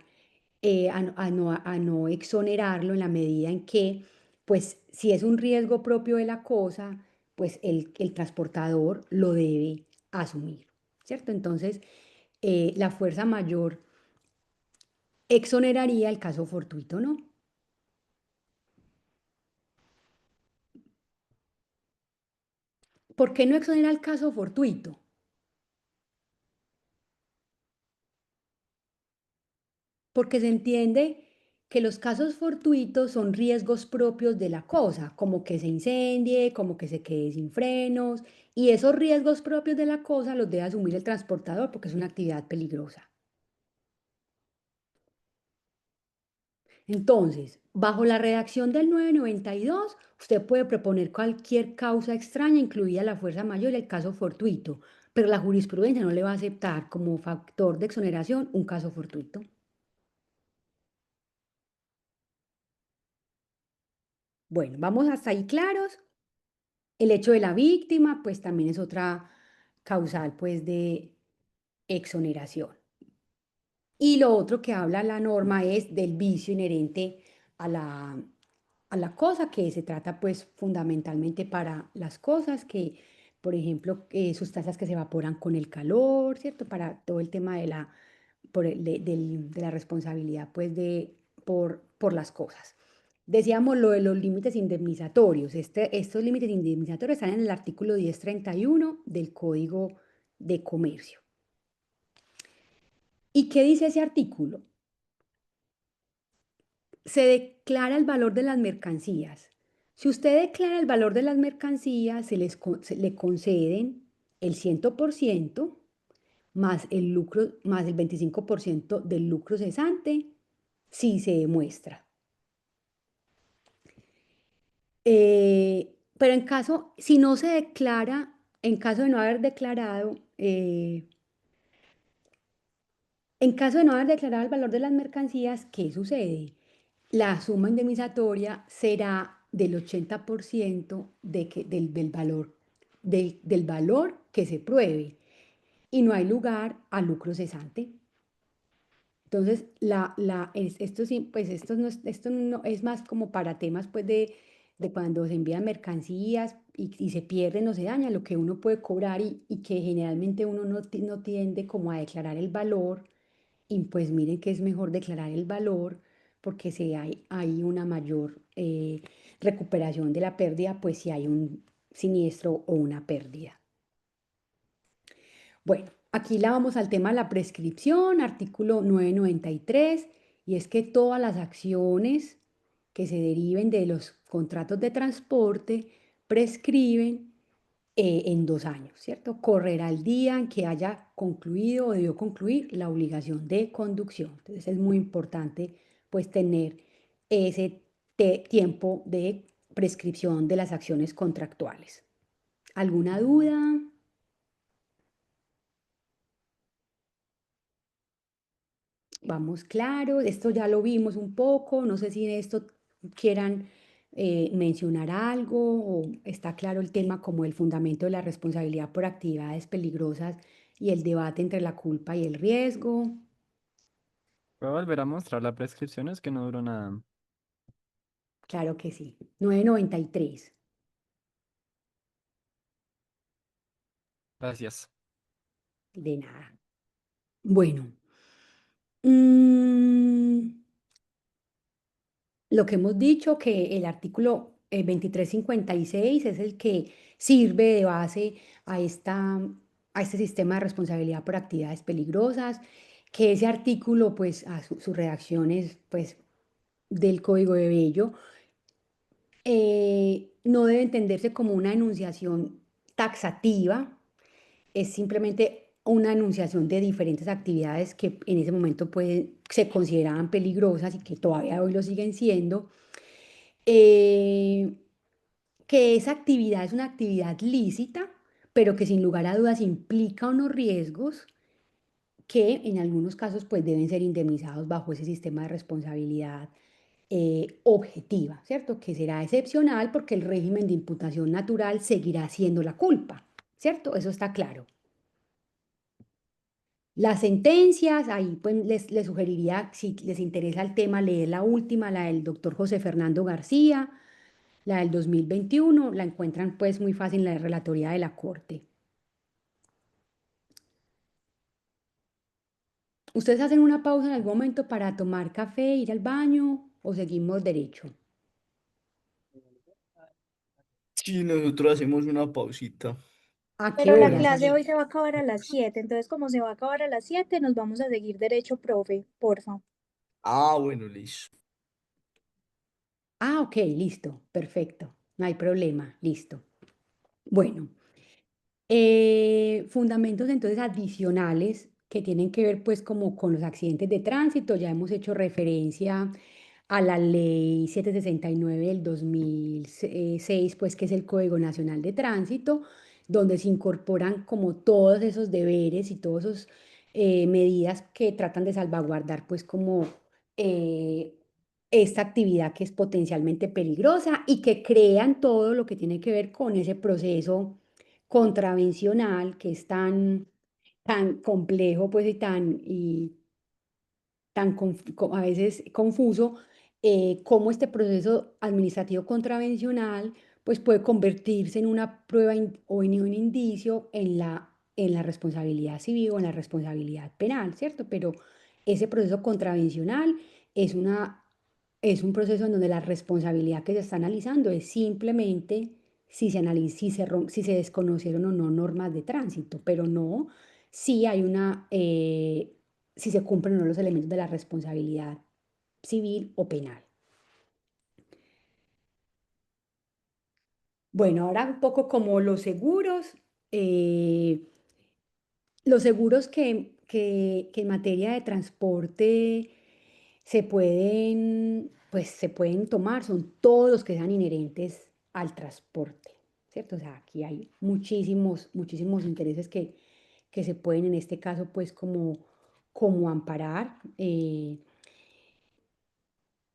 a no exonerarlo en la medida en que, pues, si es un riesgo propio de la cosa, pues el transportador lo debe asumir, ¿cierto? Entonces, la fuerza mayor exoneraría el caso fortuito, ¿no? ¿Por qué no exonera el caso fortuito? Porque se entiende que los casos fortuitos son riesgos propios de la cosa, como que se incendie, como que se quede sin frenos, y esos riesgos propios de la cosa los debe asumir el transportador porque es una actividad peligrosa. Entonces, bajo la redacción del 992, usted puede proponer cualquier causa extraña, incluida la fuerza mayor y el caso fortuito, pero la jurisprudencia no le va a aceptar como factor de exoneración un caso fortuito. Bueno, vamos hasta ahí claros. El hecho de la víctima, pues también es otra causal, pues, de exoneración. Y lo otro que habla la norma es del vicio inherente a la cosa, que se trata, pues, fundamentalmente para las cosas que, por ejemplo, sustancias que se evaporan con el calor, ¿cierto? Para todo el tema de de la responsabilidad, pues, por las cosas. Decíamos lo de los límites indemnizatorios. Estos límites indemnizatorios están en el artículo 1031 del Código de Comercio. ¿Y qué dice ese artículo? Se declara el valor de las mercancías. Si usted declara el valor de las mercancías, se le conceden el 100% más el lucro, más el 25% del lucro cesante, si se demuestra. Pero si no se declara, en caso de no haber declarado, en caso de no haber declarado el valor de las mercancías, ¿qué sucede? La suma indemnizatoria será del 80% del valor que se pruebe y no hay lugar a lucro cesante. Entonces, esto sí, pues esto no es más como para temas pues de cuando se envían mercancías y se pierden o se dañan, lo que uno puede cobrar y que generalmente uno no tiende como a declarar el valor. Y pues miren que es mejor declarar el valor porque si hay una mayor recuperación de la pérdida, pues si hay un siniestro o una pérdida. Bueno, aquí la vamos al tema de la prescripción, artículo 993, y es que todas las acciones que se deriven de los contratos de transporte prescriben en 2 años, ¿cierto? Correrá el día en que haya concluido o debió concluir la obligación de conducción. Entonces es muy importante pues tener ese tiempo de prescripción de las acciones contractuales. ¿Alguna duda? Vamos, claro, esto ya lo vimos un poco, no sé si en esto quieran mencionar algo o está claro el tema como el fundamento de la responsabilidad por actividades peligrosas y el debate entre la culpa y el riesgo. ¿Puedo volver a mostrar la prescripción? Es que no duró nada. Claro que sí. 993. Gracias. De nada. Bueno, mm, lo que hemos dicho, que el artículo 2356 es el que sirve de base a, a este sistema de responsabilidad por actividades peligrosas, que ese artículo, pues, a sus redacciones, pues, del Código de Bello, no debe entenderse como una enunciación taxativa, es simplemente una enunciación de diferentes actividades que en ese momento se consideraban peligrosas y que todavía hoy lo siguen siendo. eh, que esa actividad es una actividad lícita, pero que sin lugar a dudas implica unos riesgos que en algunos casos pues deben ser indemnizados bajo ese sistema de responsabilidad objetiva, ¿cierto? Que será excepcional porque el régimen de imputación natural seguirá siendo la culpa, ¿cierto? Eso está claro. Las sentencias, ahí pues les sugeriría, si les interesa el tema, leer la última, la del doctor José Fernando García, la del 2021, la encuentran pues muy fácil en la relatoría de la Corte. ¿Ustedes hacen una pausa en algún momento para tomar café, ir al baño o seguimos derecho? Sí, nosotros hacemos una pausita. ¿A qué Pero la horas? clase hoy se va a acabar a las 7, entonces como se va a acabar a las 7, nos vamos a seguir derecho, profe, porfa. Ah, bueno, listo. Ah, ok, listo, perfecto, no hay problema, listo. Bueno, fundamentos entonces adicionales que tienen que ver pues como con los accidentes de tránsito. Ya hemos hecho referencia a la ley 769 del 2006, pues que es el Código Nacional de Tránsito, donde se incorporan como todos esos deberes y todas esas medidas que tratan de salvaguardar pues como eh, esta actividad que es potencialmente peligrosa y que crean todo lo que tiene que ver con ese proceso contravencional que es tan complejo pues y a veces confuso, cómo este proceso administrativo contravencional pues puede convertirse en una prueba o en un indicio en la responsabilidad civil o en la responsabilidad penal, ¿cierto? Pero ese proceso contravencional es es un proceso en donde la responsabilidad que se está analizando es simplemente si se desconocieron o no normas de tránsito, pero no si hay si se cumplen o no los elementos de la responsabilidad civil o penal. Bueno, ahora un poco como eh, los seguros que en materia de transporte se pueden tomar, son todos los que sean inherentes al transporte, ¿cierto? O sea, aquí hay muchísimos intereses que se pueden en este caso, pues, como amparar.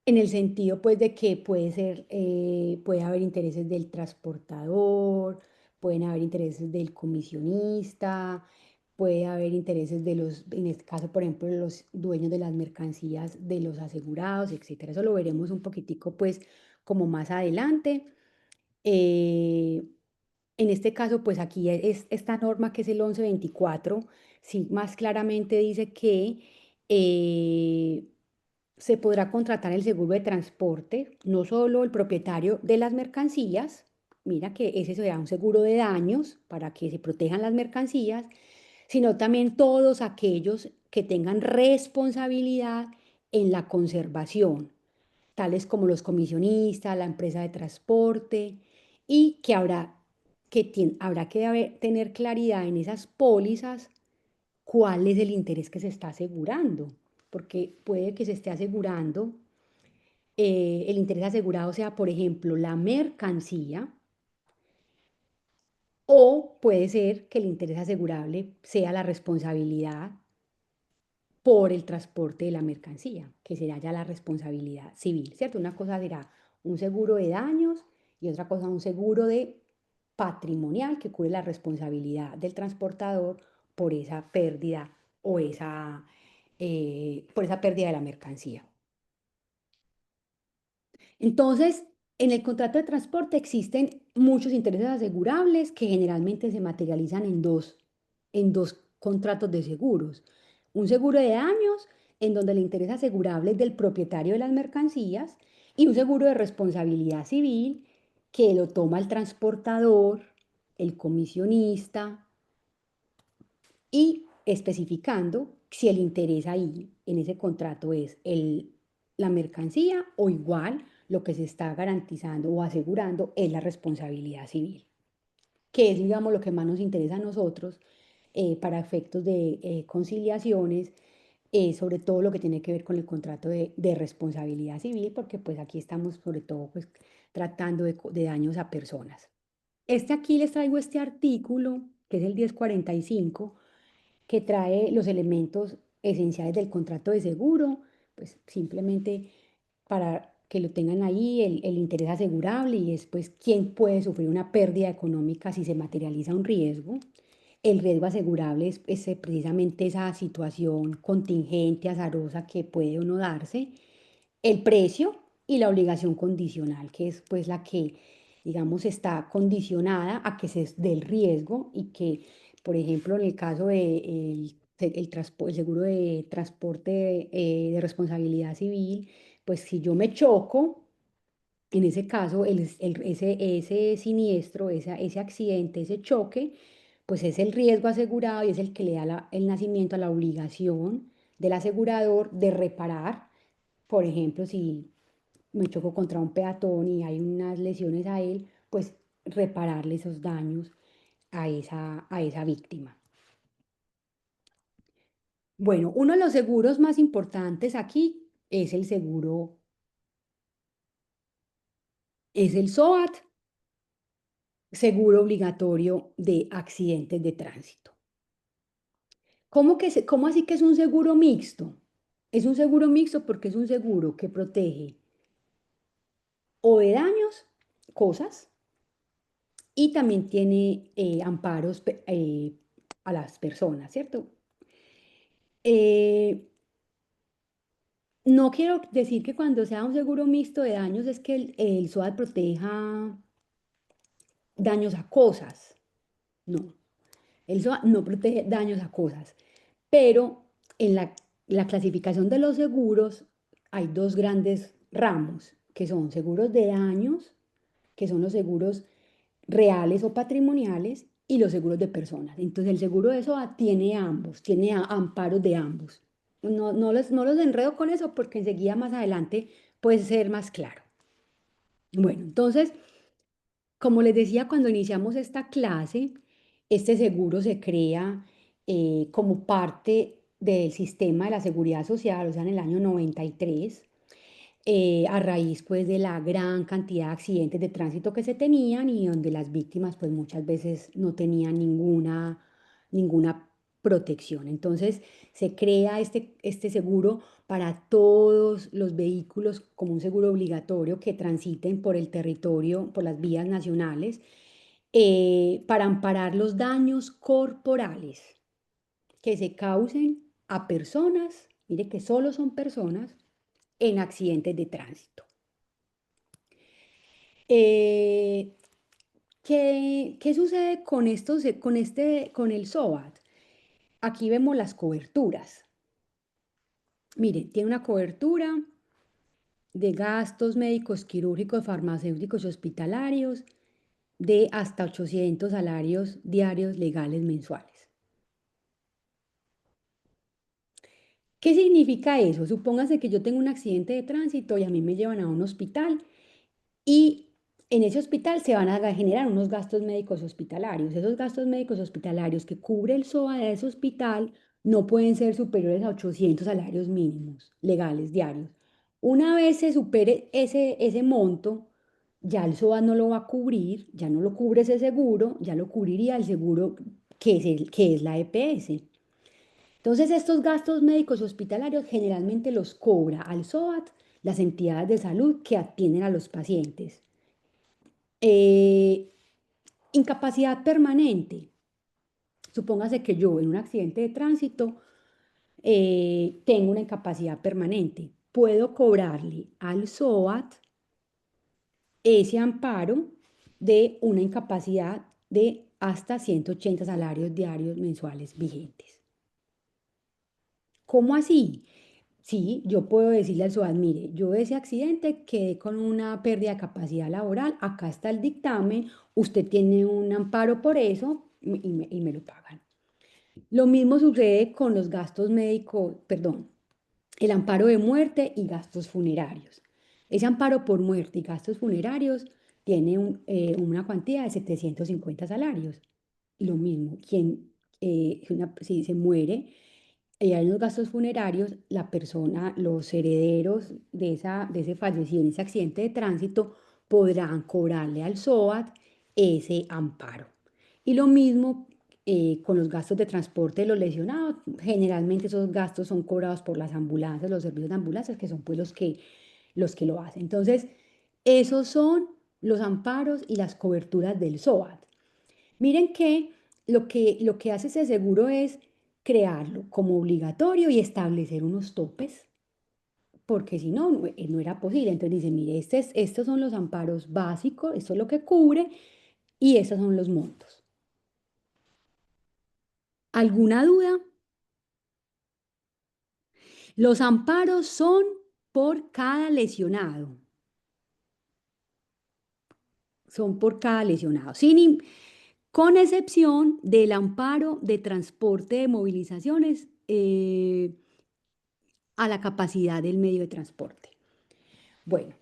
En el sentido, pues, de que puede haber intereses del transportador, pueden haber intereses del comisionista, puede haber intereses en este caso, por ejemplo, de los dueños de las mercancías, de los asegurados, etcétera. Eso lo veremos un poquitico, pues, como más adelante. Eh, en este caso, pues aquí es esta norma que es el 1124, sí, más claramente dice que eh, se podrá contratar el seguro de transporte, no solo el propietario de las mercancías, mira que ese será un seguro de daños para que se protejan las mercancías, sino también todos aquellos que tengan responsabilidad en la conservación, tales como los comisionistas, la empresa de transporte, y que habrá que tener claridad en esas pólizas cuál es el interés que se está asegurando, porque puede que se esté asegurando, el interés asegurado sea, por ejemplo, la mercancía, o puede ser que el interés asegurable sea la responsabilidad por el transporte de la mercancía, que será ya la responsabilidad civil, ¿cierto? Una cosa será un seguro de daños y otra cosa un seguro de patrimonial que cubre la responsabilidad del transportador por esa pérdida o por esa pérdida de la mercancía. Entonces, en el contrato de transporte existen muchos intereses asegurables que generalmente se materializan en dos contratos de seguros. Un seguro de daños, en donde el interés asegurable es del propietario de las mercancías, y un seguro de responsabilidad civil que lo toma el transportador, el comisionista, y especificando si el interés ahí en ese contrato es la mercancía o igual lo que se está garantizando o asegurando es la responsabilidad civil, que es, digamos, lo que más nos interesa a nosotros para efectos de conciliaciones, sobre todo lo que tiene que ver con el contrato de responsabilidad civil, porque pues aquí estamos sobre todo pues tratando de daños a personas. Aquí les traigo este artículo, que es el 1045, que trae los elementos esenciales del contrato de seguro, pues simplemente para que lo tengan ahí, el interés asegurable, y es pues quién puede sufrir una pérdida económica si se materializa un riesgo. El riesgo asegurable es precisamente esa situación contingente, azarosa que puede o no darse. El precio y la obligación condicional, que es pues la que, digamos, está condicionada a que se dé el riesgo y que, por ejemplo, en el caso el seguro de transporte de responsabilidad civil, pues si yo me choco, en ese caso, ese siniestro, ese accidente, ese choque, pues es el riesgo asegurado y es el que le da el nacimiento a la obligación del asegurador de reparar. Por ejemplo, si me choco contra un peatón y hay unas lesiones a él, pues repararle esos daños a esa víctima. Bueno, uno de los seguros más importantes aquí es el seguro, es el SOAT, seguro obligatorio de accidentes de tránsito. ¿Cómo así que es un seguro mixto? Es un seguro mixto porque es un seguro que protege o de daños, cosas, y también tiene amparos a las personas, ¿cierto? Eh, no quiero decir que cuando sea un seguro mixto de daños es que el SOAT proteja daños a cosas, no. El SOAT no protege daños a cosas, pero en la clasificación de los seguros hay dos grandes ramos, que son seguros de daños, que son los seguros reales o patrimoniales, y los seguros de personas. Entonces el seguro de SOAT tiene ambos, tiene amparos de ambos. No los enredo con eso porque enseguida más adelante puede ser más claro. Bueno, entonces, como les decía cuando iniciamos esta clase, este seguro se crea como parte del sistema de la seguridad social, o sea, en el año 93, a raíz pues de la gran cantidad de accidentes de tránsito que se tenían y donde las víctimas pues muchas veces no tenían ninguna protección. Entonces se crea este seguro para todos los vehículos como un seguro obligatorio que transiten por el territorio, por las vías nacionales, para amparar los daños corporales que se causen a personas, mire que solo son personas, en accidentes de tránsito. Eh, ¿Qué sucede con con el SOAT? Aquí vemos las coberturas. Mire, tiene una cobertura de gastos médicos, quirúrgicos, farmacéuticos y hospitalarios de hasta 800 salarios diarios legales mensuales. ¿Qué significa eso? Supóngase que yo tengo un accidente de tránsito y a mí me llevan a un hospital y en ese hospital se van a generar unos gastos médicos hospitalarios. Esos gastos médicos hospitalarios que cubre el SOA de ese hospital no pueden ser superiores a 800 salarios mínimos legales diarios. Una vez se supere ese monto, ya el SOA no lo va a cubrir, ya no lo cubre ese seguro, ya lo cubriría el seguro que es la EPS. Entonces, estos gastos médicos hospitalarios generalmente los cobra al SOAT las entidades de salud que atienden a los pacientes. Eh, Incapacidad permanente. Supóngase que yo en un accidente de tránsito tengo una incapacidad permanente. Puedo cobrarle al SOAT ese amparo de una incapacidad de hasta 180 salarios diarios mensuales vigentes. ¿Cómo así? Sí, yo puedo decirle al SOAT, mire, yo de ese accidente quedé con una pérdida de capacidad laboral, acá está el dictamen, usted tiene un amparo por eso y me lo pagan. Lo mismo sucede con los gastos médicos, perdón, el amparo de muerte y gastos funerarios. Ese amparo por muerte y gastos funerarios tiene una cuantía de 750 salarios. Y lo mismo, si se muere y hay unos gastos funerarios, la persona, los herederos de ese fallecido en ese accidente de tránsito podrán cobrarle al SOAT ese amparo. Y lo mismo con los gastos de transporte de los lesionados. Generalmente esos gastos son cobrados por las ambulancias, los servicios de ambulancias, que son pues los que lo hacen. Entonces, esos son los amparos y las coberturas del SOAT. Miren que lo que hace ese seguro es crearlo como obligatorio y establecer unos topes, porque si no, no era posible. Entonces dice, mire, estos son los amparos básicos, esto es lo que cubre y estos son los montos. ¿Alguna duda? Los amparos son por cada lesionado. Son por cada lesionado, con excepción del amparo de transporte de movilizaciones a la capacidad del medio de transporte. Bueno,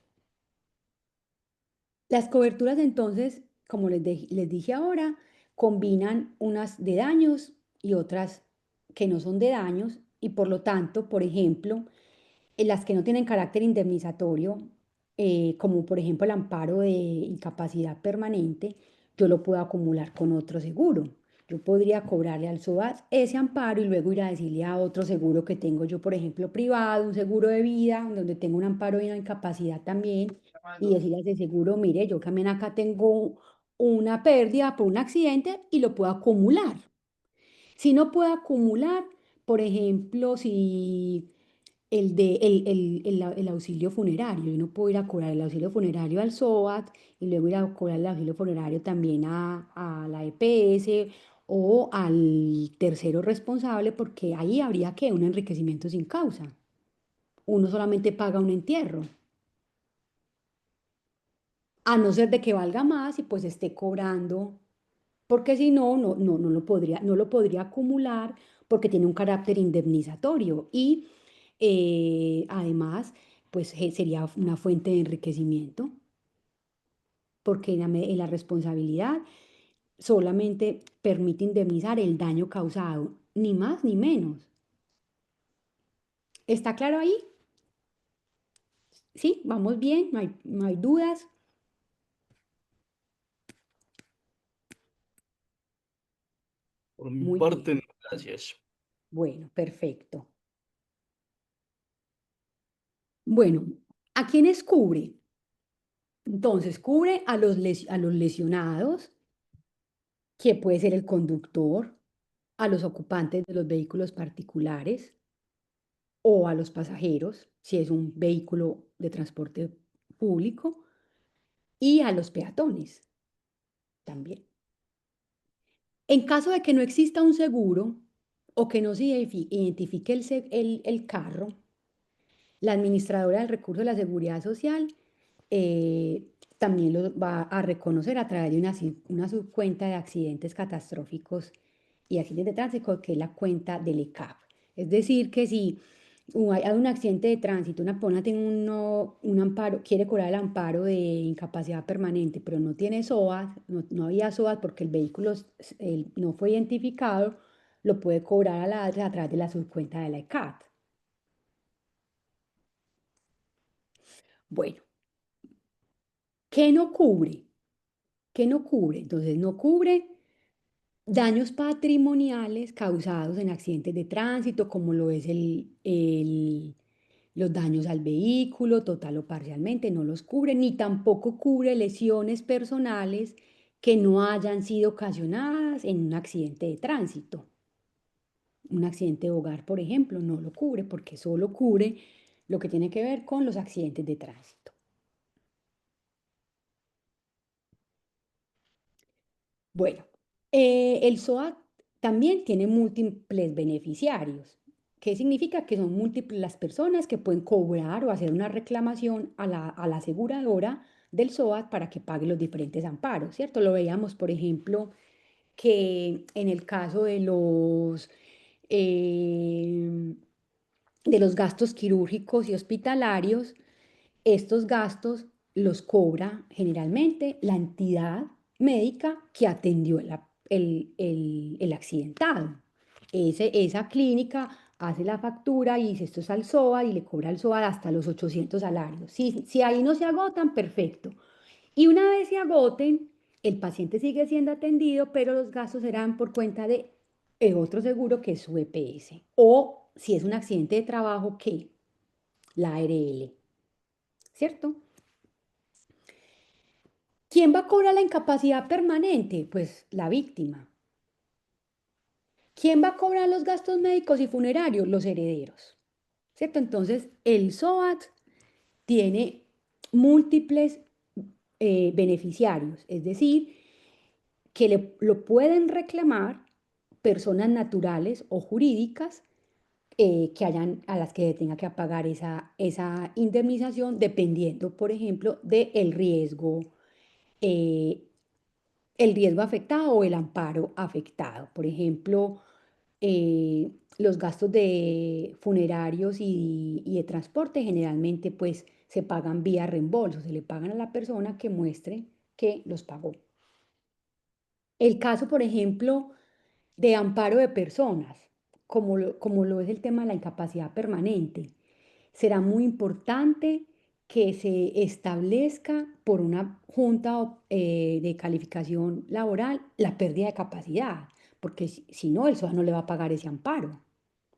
las coberturas entonces, como les dije ahora, combinan unas de daños y otras que no son de daños y por lo tanto, por ejemplo, en las que no tienen carácter indemnizatorio, como por ejemplo el amparo de incapacidad permanente, yo lo puedo acumular con otro seguro. Yo podría cobrarle al SOAT ese amparo y luego ir a decirle a otro seguro que tengo yo, por ejemplo, privado, un seguro de vida, donde tengo un amparo y una incapacidad también, y decirle a ese seguro, mire, yo también acá tengo una pérdida por un accidente y lo puedo acumular. Si no puedo acumular, por ejemplo, si el auxilio funerario, yo no puedo ir a cobrar el auxilio funerario al SOAT y luego ir a cobrar el auxilio funerario también a la EPS o al tercero responsable, porque ahí habría que un enriquecimiento sin causa. Uno solamente paga un entierro, a no ser de que valga más y pues esté cobrando, porque si no, no lo podría acumular porque tiene un carácter indemnizatorio y además, pues sería una fuente de enriquecimiento, porque en la responsabilidad solamente permite indemnizar el daño causado, ni más ni menos. ¿Está claro ahí? ¿Sí? ¿Vamos bien? No hay dudas? Por mi Muy bien. parte, no, gracias. Bueno, perfecto. Bueno, ¿a quiénes cubre? Entonces, cubre a a los lesionados, que puede ser el conductor, a los ocupantes de los vehículos particulares o a los pasajeros, si es un vehículo de transporte público, y a los peatones también. En caso de que no exista un seguro o que no se identifique el carro, la administradora del recurso de la seguridad social también lo va a reconocer a través de una subcuenta de accidentes catastróficos y accidentes de tránsito, que es la cuenta del ECAP. Es decir, que si hay un accidente de tránsito, una persona tiene un amparo, quiere cobrar el amparo de incapacidad permanente, pero no tiene SOAT, no había SOAT porque el vehículo no fue identificado, lo puede cobrar a través de la subcuenta de la ECAP. Bueno, ¿qué no cubre? ¿Qué no cubre? Entonces, no cubre daños patrimoniales causados en accidentes de tránsito, como lo es los daños al vehículo, total o parcialmente, no los cubre, ni tampoco cubre lesiones personales que no hayan sido ocasionadas en un accidente de tránsito. Un accidente de hogar, por ejemplo, no lo cubre porque solo cubre lo que tiene que ver con los accidentes de tránsito. Bueno, el SOAT también tiene múltiples beneficiarios. ¿Qué significa? Que son múltiples las personas que pueden cobrar o hacer una reclamación a la aseguradora del SOAT para que pague los diferentes amparos, ¿cierto? Lo veíamos, por ejemplo, que en el caso eh, de los gastos quirúrgicos y hospitalarios, estos gastos los cobra generalmente la entidad médica que atendió el accidentado. Esa clínica hace la factura y dice esto es al SOA y le cobra al SOA hasta los 800 salarios. Si ahí no se agotan, perfecto. Y una vez se agoten, el paciente sigue siendo atendido, pero los gastos serán por cuenta de otro seguro que es su EPS. O si es un accidente de trabajo, que la ARL, ¿cierto? ¿Quién va a cobrar la incapacidad permanente? Pues la víctima. ¿Quién va a cobrar los gastos médicos y funerarios? Los herederos. ¿Cierto? Entonces, el SOAT tiene múltiples beneficiarios, es decir, que lo pueden reclamar personas naturales o jurídicas a las que tenga que pagar esa indemnización dependiendo, por ejemplo, del riesgo eh, el riesgo afectado o el amparo afectado. Por ejemplo, los gastos de funerarios y de transporte generalmente pues se pagan vía reembolso, se le pagan a la persona que muestre que los pagó. El caso, por ejemplo, de amparo de personas, como lo es el tema de la incapacidad permanente, será muy importante que se establezca por una junta de calificación laboral la pérdida de capacidad, porque si no, el SOAT no le va a pagar ese amparo.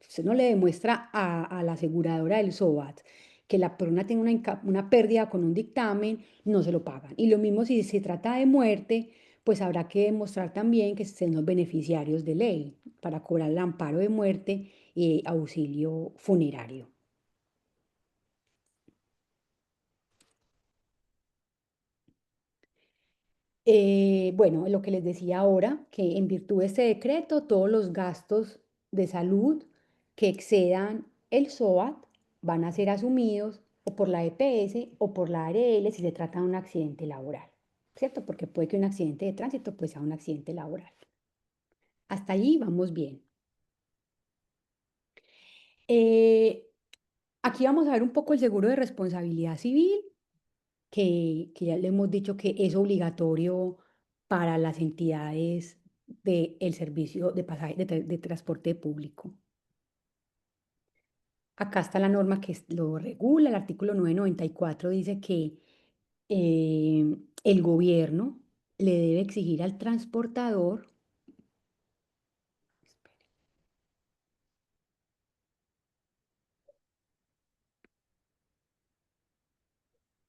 Si usted no le demuestra a la aseguradora del SOAT que la persona tiene una pérdida con un dictamen, no se lo pagan. Y lo mismo si se trata de muerte, pues habrá que demostrar también que estén los beneficiarios de ley para cobrar el amparo de muerte y auxilio funerario. Bueno, lo que les decía ahora, que en virtud de este decreto, todos los gastos de salud que excedan el SOAT van a ser asumidos o por la EPS o por la ARL si se trata de un accidente laboral, ¿cierto? Porque puede que un accidente de tránsito pues sea un accidente laboral. Hasta allí vamos bien. Eh, Aquí vamos a ver un poco el seguro de responsabilidad civil, que ya le hemos dicho que es obligatorio para las entidades del servicio de pasaje, de transporte público. Acá está la norma que lo regula, el artículo 994 dice que el gobierno le debe exigir al transportador,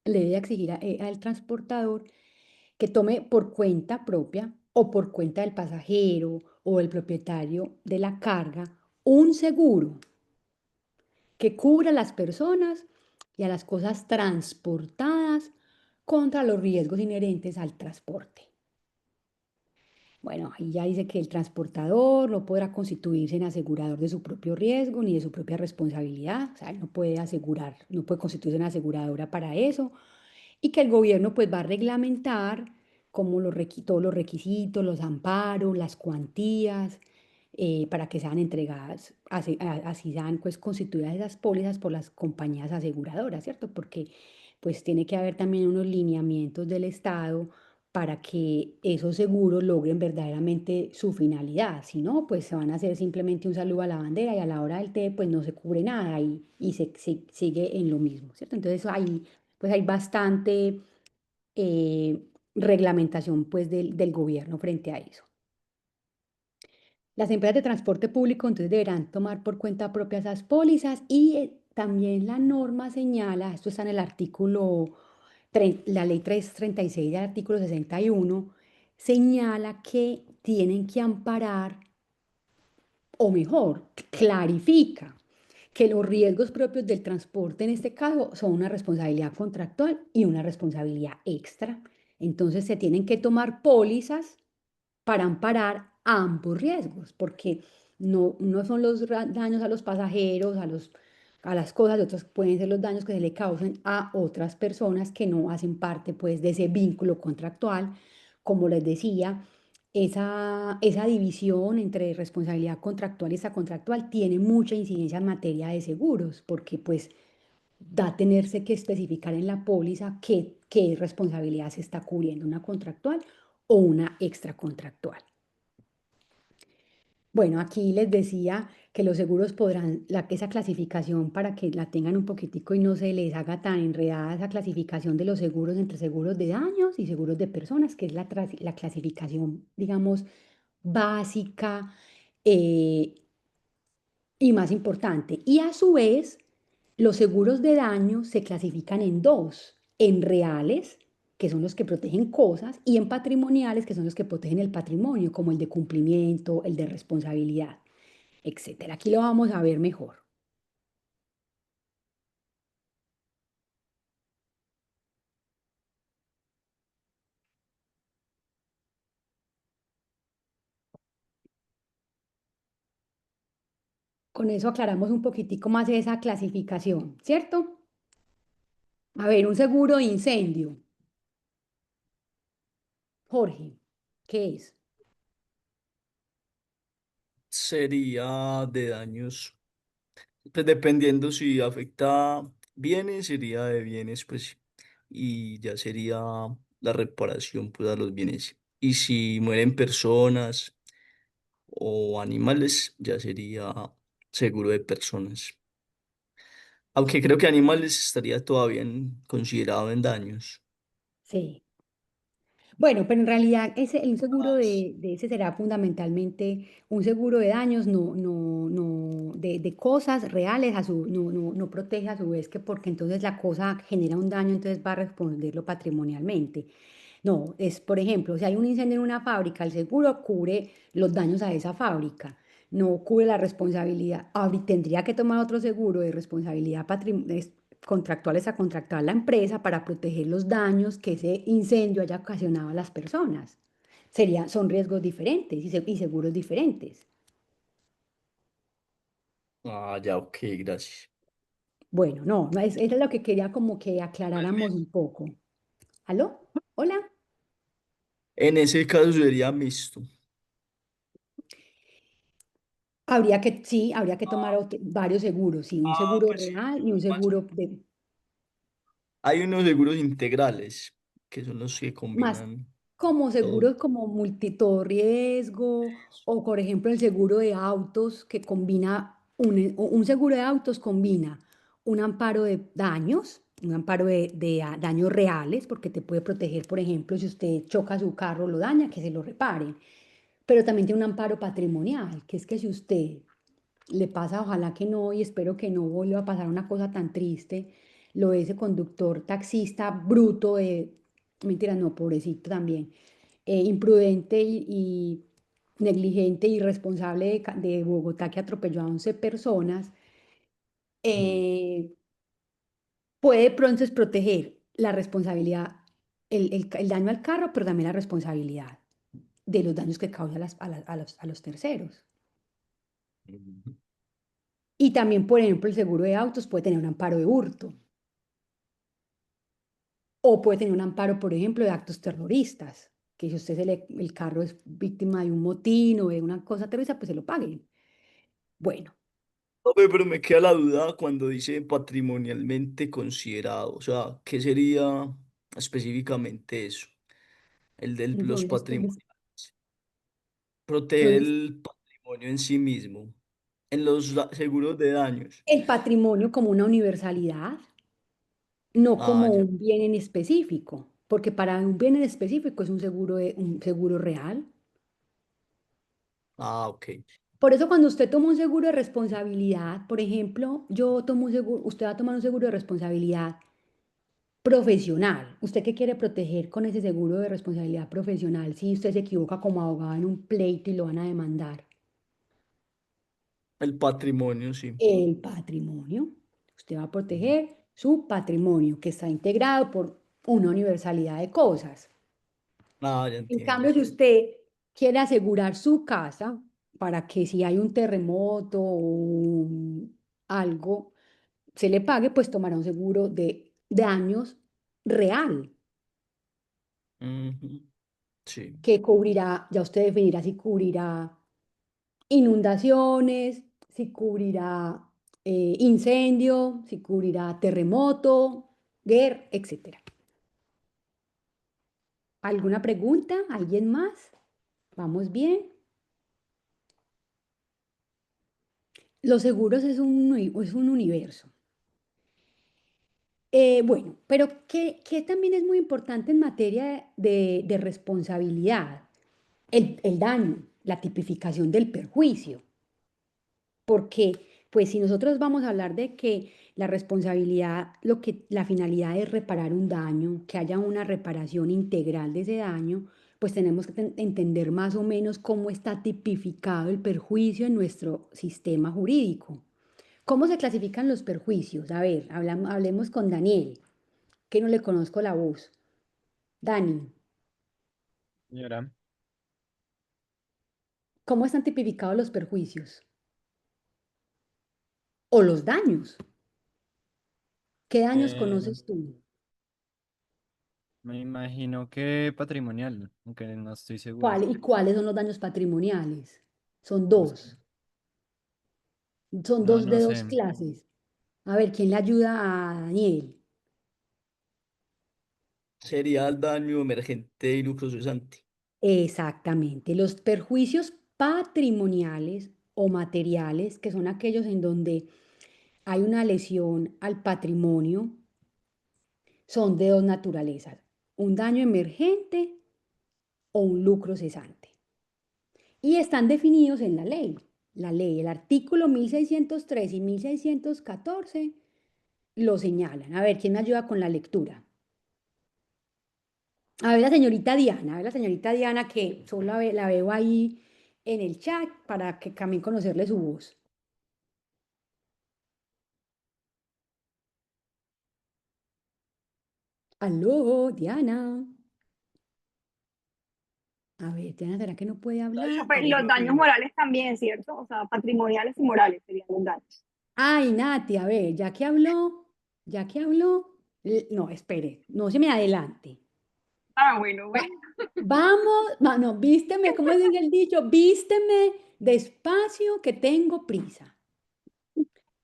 le debe exigir al transportador que tome por cuenta propia o por cuenta del pasajero o el propietario de la carga un seguro que cubra a las personas y a las cosas transportadas contra los riesgos inherentes al transporte. Bueno, ahí ya dice que el transportador no podrá constituirse en asegurador de su propio riesgo ni de su propia responsabilidad, o sea, él no puede asegurar, no puede constituirse en aseguradora para eso, y que el gobierno pues va a reglamentar como todos los requisitos, los amparos, las cuantías, para que sean entregadas, así sean pues constituidas esas pólizas por las compañías aseguradoras, ¿cierto? Porque pues tiene que haber también unos lineamientos del Estado para que esos seguros logren verdaderamente su finalidad. Si no, pues se van a hacer simplemente un saludo a la bandera y a la hora del té, pues no se cubre nada y se sigue en lo mismo, ¿cierto? Entonces ahí pues hay bastante reglamentación pues del gobierno frente a eso. Las empresas de transporte público entonces deberán tomar por cuenta propia esas pólizas y también la norma señala, esto está en el artículo, la ley 336 del artículo 61, señala que tienen que amparar, o mejor, clarifica que los riesgos propios del transporte en este caso son una responsabilidad contractual y una responsabilidad extra. Entonces se tienen que tomar pólizas para amparar ambos riesgos, porque no son los daños a los pasajeros, a las cosas, otros pueden ser los daños que se le causen a otras personas que no hacen parte pues de ese vínculo contractual. Como les decía, esa división entre responsabilidad contractual y extracontractual tiene mucha incidencia en materia de seguros, porque pues da a tenerse que especificar en la póliza qué responsabilidad se está cubriendo, una contractual o una extracontractual. Bueno, aquí les decía que los seguros podrán, esa clasificación para que la tengan un poquitico y no se les haga tan enredada esa clasificación de los seguros entre seguros de daños y seguros de personas, que es la clasificación, digamos, básica eh, y más importante. Y a su vez, los seguros de daño se clasifican en dos, en reales, que son los que protegen cosas, y en patrimoniales, que son los que protegen el patrimonio, como el de cumplimiento, el de responsabilidad, etcétera. Aquí lo vamos a ver mejor. Con eso aclaramos un poquitico más esa clasificación, ¿cierto? A ver, un seguro de incendio. Jorge, ¿qué es? Sería de daños, pues dependiendo si afecta bienes, sería de bienes, pues, y ya sería la reparación, pues, a los bienes. Y si mueren personas o animales, ya sería seguro de personas. Aunque creo que animales estaría todavía considerado en daños. Sí. Bueno, pero en realidad el seguro Ah, de ese será fundamentalmente un seguro de daños, de cosas reales, no protege a su vez que porque entonces la cosa genera un daño, entonces va a responderlo patrimonialmente. No, es por ejemplo, si hay un incendio en una fábrica, el seguro cubre los daños a esa fábrica, no cubre la responsabilidad. Ahorita tendría que tomar otro seguro de responsabilidad contractuales a contractual la empresa para proteger los daños que ese incendio haya ocasionado a las personas. Son riesgos diferentes y seguros diferentes. ya, ok, gracias. Bueno, no, eso es lo que quería como que aclaráramos un poco. ¿Aló? ¿Hola? En ese caso sería mixto. Habría que tomar varios seguros, sí, un Ah, seguro pues sí. real y un seguro de Hay unos seguros integrales, que son los que más combinan como todo. seguros como multito riesgo o por ejemplo el seguro de autos que combina un seguro de autos combina un amparo de daños, un amparo de daños reales porque te puede proteger, por ejemplo, si usted choca su carro, lo daña, que se lo reparen, pero también tiene un amparo patrimonial, que es que si usted le pasa, ojalá que no, y espero que no vuelva a pasar una cosa tan triste, lo de ese conductor taxista bruto mentira, no, pobrecito también, imprudente y negligente y irresponsable de Bogotá que atropelló a 11 personas, Mm. eh, puede entonces proteger la responsabilidad, el daño al carro, pero también la responsabilidad. de los daños que causa a los terceros. Ujú. Y también, por ejemplo, el seguro de autos puede tener un amparo de hurto o puede tener un amparo, por ejemplo, de actos terroristas, que si usted el carro es víctima de un motín o de una cosa terrorista, pues se lo paguen. Bueno, Pero me queda la duda cuando dice patrimonialmente considerado. O sea, ¿qué sería específicamente eso? El de los entonces, patrimonios. Proteger entonces el patrimonio en sí mismo. En los seguros de daños. el patrimonio como una universalidad, no Ah, como ya. un bien en específico, porque para un bien en específico es un seguro real. Ah, ok. Por eso cuando usted toma un seguro de responsabilidad, por ejemplo, yo tomo un seguro, usted va a tomar un seguro de responsabilidad profesional. ¿Usted qué quiere proteger con ese seguro de responsabilidad profesional si usted se equivoca como abogado en un pleito y lo van a demandar? El patrimonio, sí. El patrimonio. Usted va a Ujú. proteger su patrimonio, que está integrado por una universalidad de cosas. Ah, ya En entiendo. cambio, si usted quiere asegurar su casa para que si hay un terremoto o algo se le pague, pues tomará un seguro de daños real, Ujú. Sí. que cubrirá, ya usted definirá si cubrirá inundaciones, si cubrirá incendio, si cubrirá terremoto, guerra, etcétera. ¿Alguna pregunta? ¿Alguien más? ¿Vamos bien? Los seguros es un universo. Bueno, pero ¿qué también es muy importante en materia de responsabilidad? El daño, la tipificación del perjuicio. Porque, pues si nosotros vamos a hablar de que la responsabilidad, la finalidad es reparar un daño, que haya una reparación integral de ese daño, pues tenemos que entender más o menos cómo está tipificado el perjuicio en nuestro sistema jurídico. ¿Cómo se clasifican los perjuicios? A ver, hablemos con Daniel, que no le conozco la voz. Dani, Señora, ¿cómo están tipificados los perjuicios? O los daños. ¿Qué daños eh, conoces tú? me imagino que patrimonial, aunque no estoy seguro. ¿Y cuáles son los daños patrimoniales? Son No sé. dos. Son No, dos no de sé. dos clases. A ver, ¿quién le ayuda a Daniel? Sería el daño emergente y lucro cesante. Exactamente. Los perjuicios patrimoniales o materiales, que son aquellos en donde hay una lesión al patrimonio, son de dos naturalezas. Un daño emergente o un lucro cesante. Y están definidos en la ley. La ley, el artículo 1603 y 1614 lo señalan. A ver, ¿quién me ayuda con la lectura? A ver, la señorita Diana, a ver, la señorita Diana, que solo la veo ahí en el chat para que también conocerle su voz. Aló, Diana. A ver, Diana, ¿será que no puede hablar? Pues, A ver los si daños morales también, ¿cierto? O sea, patrimoniales y morales serían los daños. Ay, Nati, a ver, ya que habló, no, espere, no se me adelante. Ah, bueno, bueno. Vamos, no, vísteme, ¿cómo dice el dicho? Vísteme despacio que tengo prisa.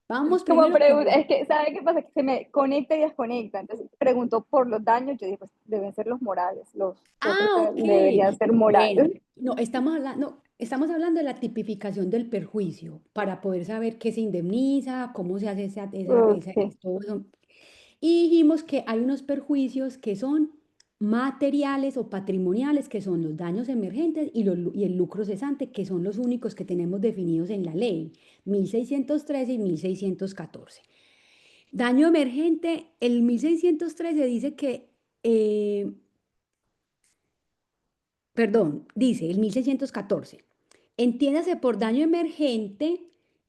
Vamos Como primero con... pregunta, es que, ¿sabe qué pasa? Que se me conecta y desconecta. Entonces preguntó por los daños. Yo dije, pues deben ser los morales. Yo creo Ah, que ok. deberían ser Bueno, morales. no, estamos hablando de la tipificación del perjuicio para poder saber qué se indemniza, cómo se hace Ok, todo eso. Y dijimos que hay unos perjuicios que son materiales o patrimoniales, que son los daños emergentes y el lucro cesante, que son los únicos que tenemos definidos en la ley 1613 y 1614. Daño emergente, el 1613 dice que, perdón, dice el 1614, entiéndase por daño emergente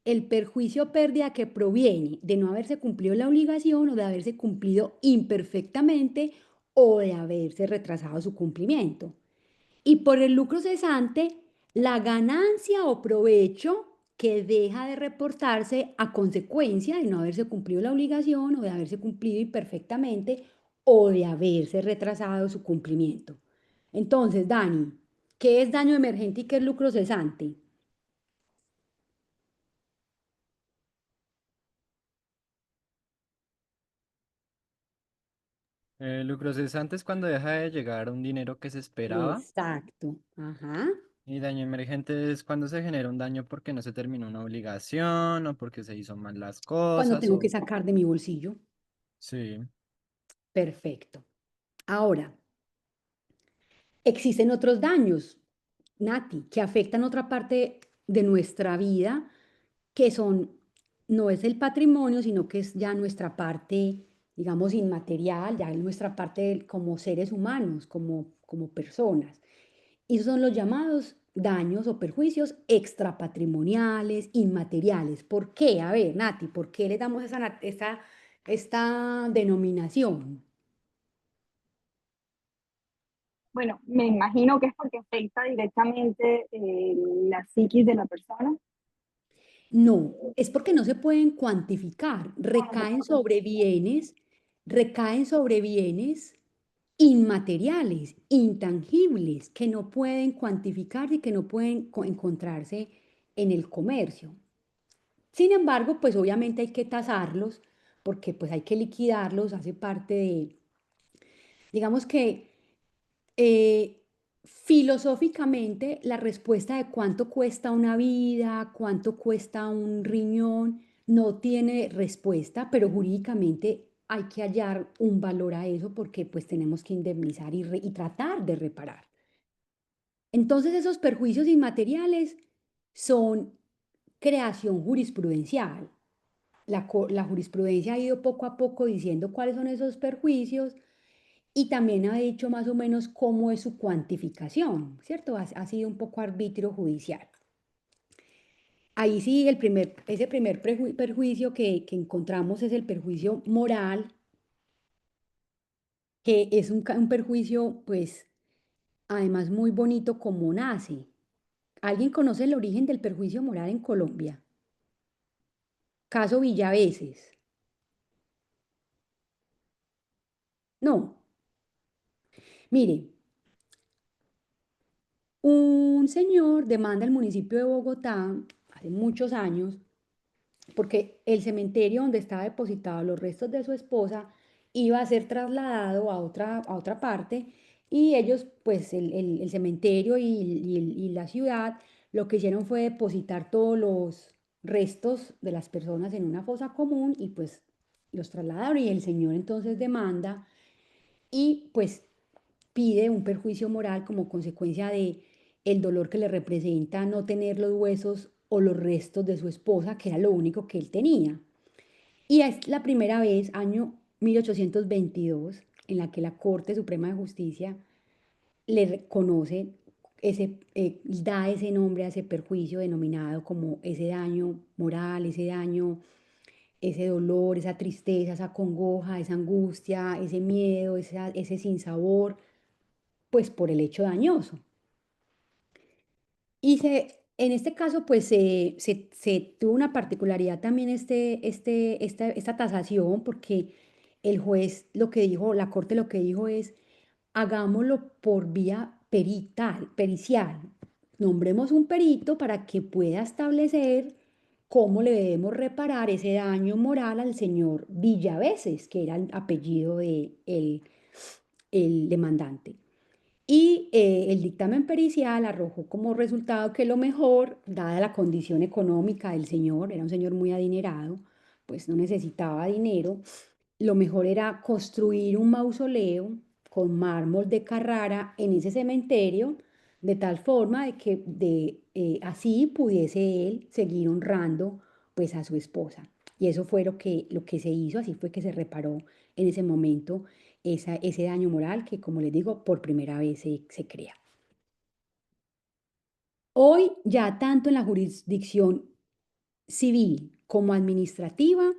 el perjuicio o pérdida que proviene de no haberse cumplido la obligación o de haberse cumplido imperfectamente o de haberse retrasado su cumplimiento. Y por el lucro cesante, la ganancia o provecho que deja de reportarse a consecuencia de no haberse cumplido la obligación o de haberse cumplido imperfectamente o de haberse retrasado su cumplimiento. Entonces, Dani, ¿qué es daño emergente y qué es lucro cesante? Lucro cesante es cuando deja de llegar un dinero que se esperaba. Exacto. Ajá. Y daño emergente es cuando se genera un daño porque no se terminó una obligación o porque se hizo mal las Cuando cosas tengo que o... sacar de mi bolsillo. Sí. Perfecto. Ahora, existen otros daños, Nati, que afectan otra parte de nuestra vida, que son, no es el patrimonio, sino que es ya nuestra parte, digamos, inmaterial, ya es nuestra parte como seres humanos, como personas. Y esos son los llamados daños o perjuicios extrapatrimoniales, inmateriales. ¿Por qué? A ver, Nati, ¿por qué le damos esta denominación? Bueno, me imagino que es porque afecta directamente la psiquis de la persona. No, es porque no se pueden cuantificar, recaen sobre bienes inmateriales, intangibles, que no pueden cuantificar y que no pueden encontrarse en el comercio. Sin embargo, pues obviamente hay que tasarlos porque pues hay que liquidarlos, hace parte de, digamos que filosóficamente, la respuesta de cuánto cuesta una vida, cuánto cuesta un riñón, no tiene respuesta, pero jurídicamente hay que hallar un valor a eso porque pues tenemos que indemnizar y tratar de reparar. Entonces esos perjuicios inmateriales son creación jurisprudencial. La jurisprudencia ha ido poco a poco diciendo cuáles son esos perjuicios y también ha dicho más o menos cómo es su cuantificación, ¿cierto? Ha sido un poco arbitrio judicial. Ahí sí, ese primer perjuicio que encontramos es el perjuicio moral, que es un perjuicio, pues, además muy bonito como nace. ¿Alguien conoce el origen del perjuicio moral en Colombia? Caso Villaveses. No. Mire, un señor demanda al municipio de Bogotá hace muchos años porque el cementerio donde estaba depositado los restos de su esposa iba a ser trasladado a otra parte y ellos, pues el cementerio y la ciudad, lo que hicieron fue depositar todos los restos de las personas en una fosa común y pues los trasladaron y el señor entonces demanda y pues pide un perjuicio moral como consecuencia de el dolor que le representa no tener los huesos o los restos de su esposa, que era lo único que él tenía. Y es la primera vez, año 1822, en la que la Corte Suprema de Justicia le reconoce da ese nombre a ese perjuicio denominado como ese daño moral, ese daño, ese dolor, esa tristeza, esa congoja, esa angustia, ese miedo, ese sinsabor, pues por el hecho dañoso. En este caso, pues se tuvo una particularidad también esta tasación, porque el juez lo que dijo, la corte lo que dijo es, hagámoslo por vía pericial. Nombremos un perito para que pueda establecer cómo le debemos reparar ese daño moral al señor Villaveses, que era el apellido de el demandante. Y el dictamen pericial arrojó como resultado que lo mejor, dada la condición económica del señor, era un señor muy adinerado, pues no necesitaba dinero, lo mejor era construir un mausoleo con mármol de Carrara en ese cementerio, de tal forma de que así pudiese él seguir honrando pues a su esposa. Y eso fue lo que se hizo, así fue que se reparó en ese momento ese daño moral que, como les digo, por primera vez se crea. Hoy ya tanto en la jurisdicción civil como administrativa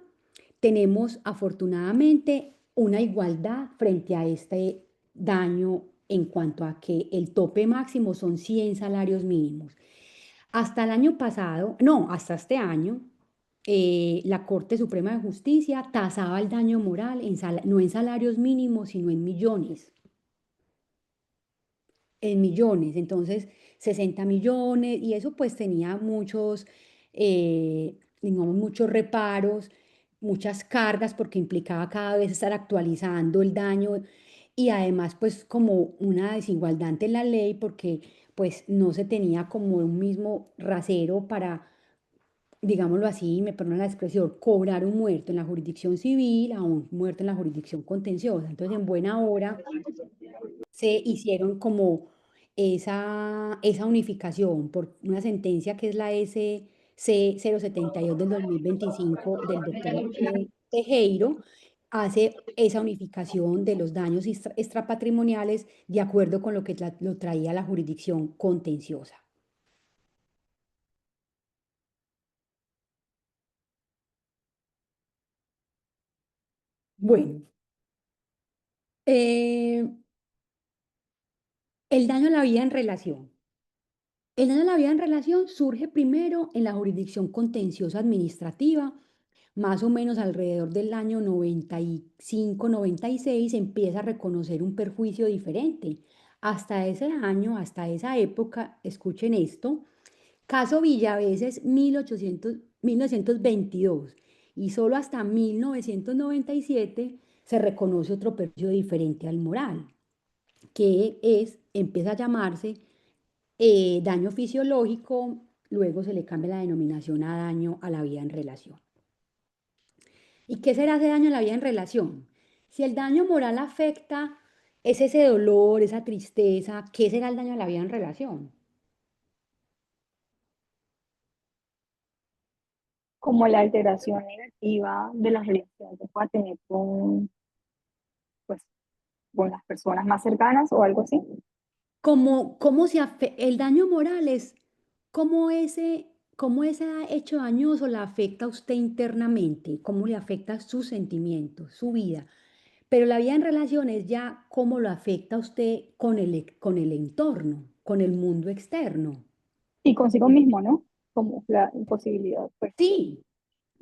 tenemos afortunadamente una igualdad frente a este daño en cuanto a que el tope máximo son 100 salarios mínimos. Hasta el año pasado, no, hasta este año, la Corte Suprema de Justicia tasaba el daño moral no en salarios mínimos, sino en millones. Entonces, 60 millones, y eso pues tenía muchos, digamos, muchos reparos, muchas cargas, porque implicaba cada vez estar actualizando el daño y además pues como una desigualdad ante la ley, porque pues no se tenía como un mismo rasero para, digámoslo así, me perdonan la expresión, cobrar un muerto en la jurisdicción civil a un muerto en la jurisdicción contenciosa. Entonces, en buena hora se hicieron como esa unificación por una sentencia que es la SC 072 del 2025 del doctor Tejeiro, hace esa unificación de los daños extrapatrimoniales de acuerdo con lo que lo traía la jurisdicción contenciosa. Bueno, eh, el daño a la vida en relación. El daño a la vida en relación surge primero en la jurisdicción contenciosa administrativa, más o menos alrededor del año 95-96 empieza a reconocer un perjuicio diferente. Hasta ese año, hasta esa época, escuchen esto, caso Villaveses 1922 y solo hasta 1997 se reconoce otro perjuicio diferente al moral, que empieza a llamarse daño fisiológico, luego se le cambia la denominación a daño a la vida en relación. ¿Y qué será ese daño a la vida en relación? Si el daño moral afecta, es ese dolor, esa tristeza, ¿qué será el daño a la vida en relación? Como la alteración negativa de la relación que pueda tener pues, con las personas más cercanas o algo así. ¿Cómo el daño moral es cómo ese hecho dañoso la afecta a usted internamente, cómo le afecta sus sentimientos, su vida? Pero la vida en relación es ya cómo lo afecta a usted con el entorno, con el mundo externo. Y consigo mismo, ¿no? Como la imposibilidad, pues. Sí,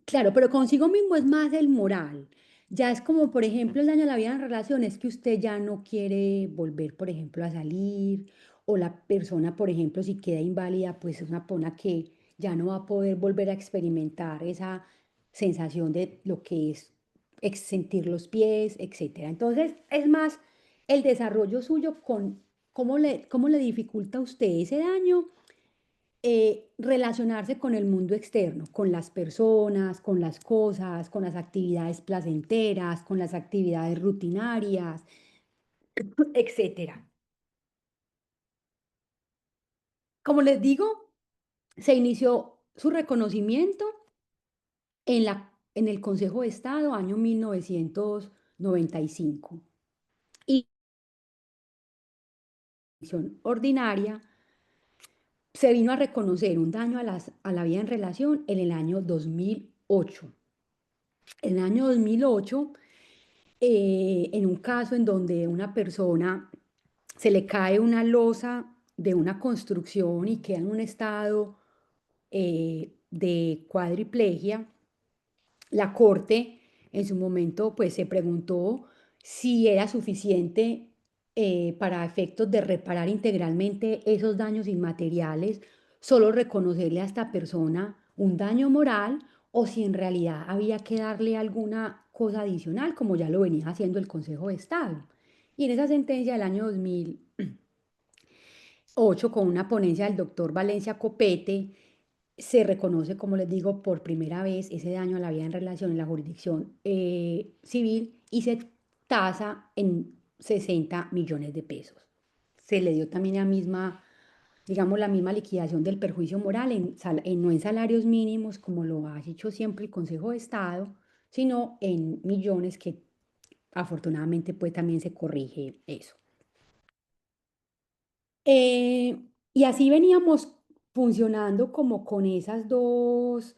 claro, pero consigo mismo es más el moral. Ya es como, por ejemplo, el daño a la vida en relación es que usted ya no quiere volver, por ejemplo, a salir, o la persona, por ejemplo, si queda inválida, pues es una persona que ya no va a poder volver a experimentar esa sensación de lo que es sentir los pies, etcétera. Entonces, es más el desarrollo suyo con cómo le dificulta a usted ese daño relacionarse con el mundo externo, con las personas, con las cosas, con las actividades placenteras, con las actividades rutinarias, etcétera. Como les digo, se inició su reconocimiento en el Consejo de Estado, año 1995. Y ordinaria se vino a reconocer un daño a la vida en relación en el año 2008. En el año 2008 en un caso en donde una persona se le cae una losa de una construcción y queda en un estado de cuadriplegia, la corte en su momento pues se preguntó si era suficiente para efectos de reparar integralmente esos daños inmateriales, solo reconocerle a esta persona un daño moral o si en realidad había que darle alguna cosa adicional, como ya lo venía haciendo el Consejo de Estado. Y en esa sentencia del año 2008, con una ponencia del doctor Valencia Copete, se reconoce, como les digo, por primera vez ese daño a la vida en relación en la jurisdicción civil y se tasa en 60 millones de pesos. Se le dio también la misma, digamos, la misma liquidación del perjuicio moral, no en salarios mínimos, como lo ha dicho siempre el Consejo de Estado, sino en millones que afortunadamente pues también se corrige eso. Y así veníamos funcionando como con esos dos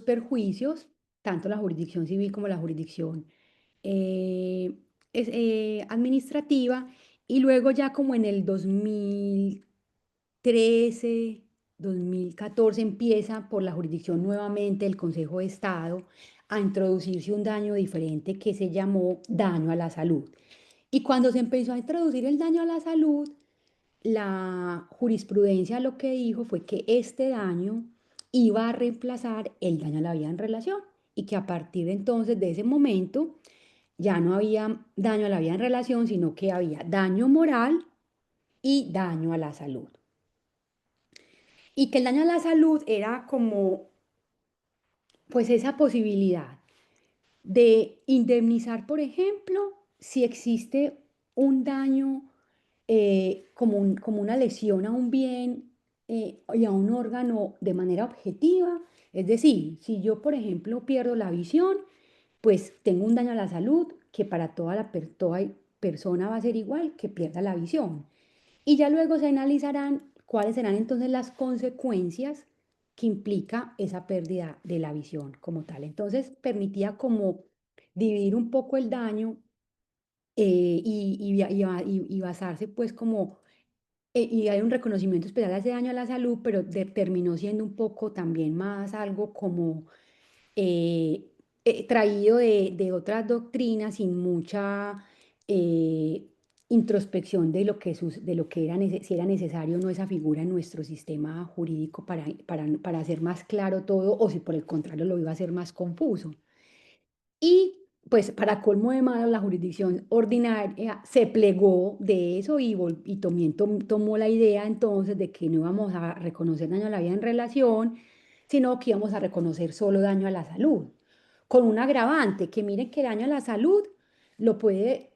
perjuicios, tanto la jurisdicción civil como la jurisdicción administrativa y luego ya como en el 2013, 2014 empieza por la jurisdicción nuevamente el Consejo de Estado a introducirse un daño diferente que se llamó daño a la salud. Y cuando se empezó a introducir el daño a la salud, la jurisprudencia lo que dijo fue que este daño iba a reemplazar el daño a la vida en relación y que a partir de entonces, de ese momento, ya no había daño a la vida en relación, sino que había daño moral y daño a la salud. Y que el daño a la salud era como, pues esa posibilidad de indemnizar, por ejemplo, si existe un daño como una lesión a un bien y a un órgano de manera objetiva. Es decir, si yo, por ejemplo, pierdo la visión, pues tengo un daño a la salud que para toda persona va a ser igual que pierda la visión. Y ya luego se analizarán cuáles serán entonces las consecuencias que implica esa pérdida de la visión como tal. Entonces permitía como dividir un poco el daño y basarse pues como, y hay un reconocimiento especial a ese daño a la salud, pero terminó siendo un poco también más algo como eh, traído de otras doctrinas sin mucha eh, introspección de lo que, de lo que era, si era necesario o no esa figura en nuestro sistema jurídico para hacer más claro todo o si por el contrario lo iba a hacer más confuso. Y pues para colmo de males, la jurisdicción ordinaria se plegó de eso y también tomó la idea entonces de que no íbamos a reconocer daño a la vida en relación, sino que íbamos a reconocer solo daño a la salud, con un agravante, que miren que daño a la salud lo puede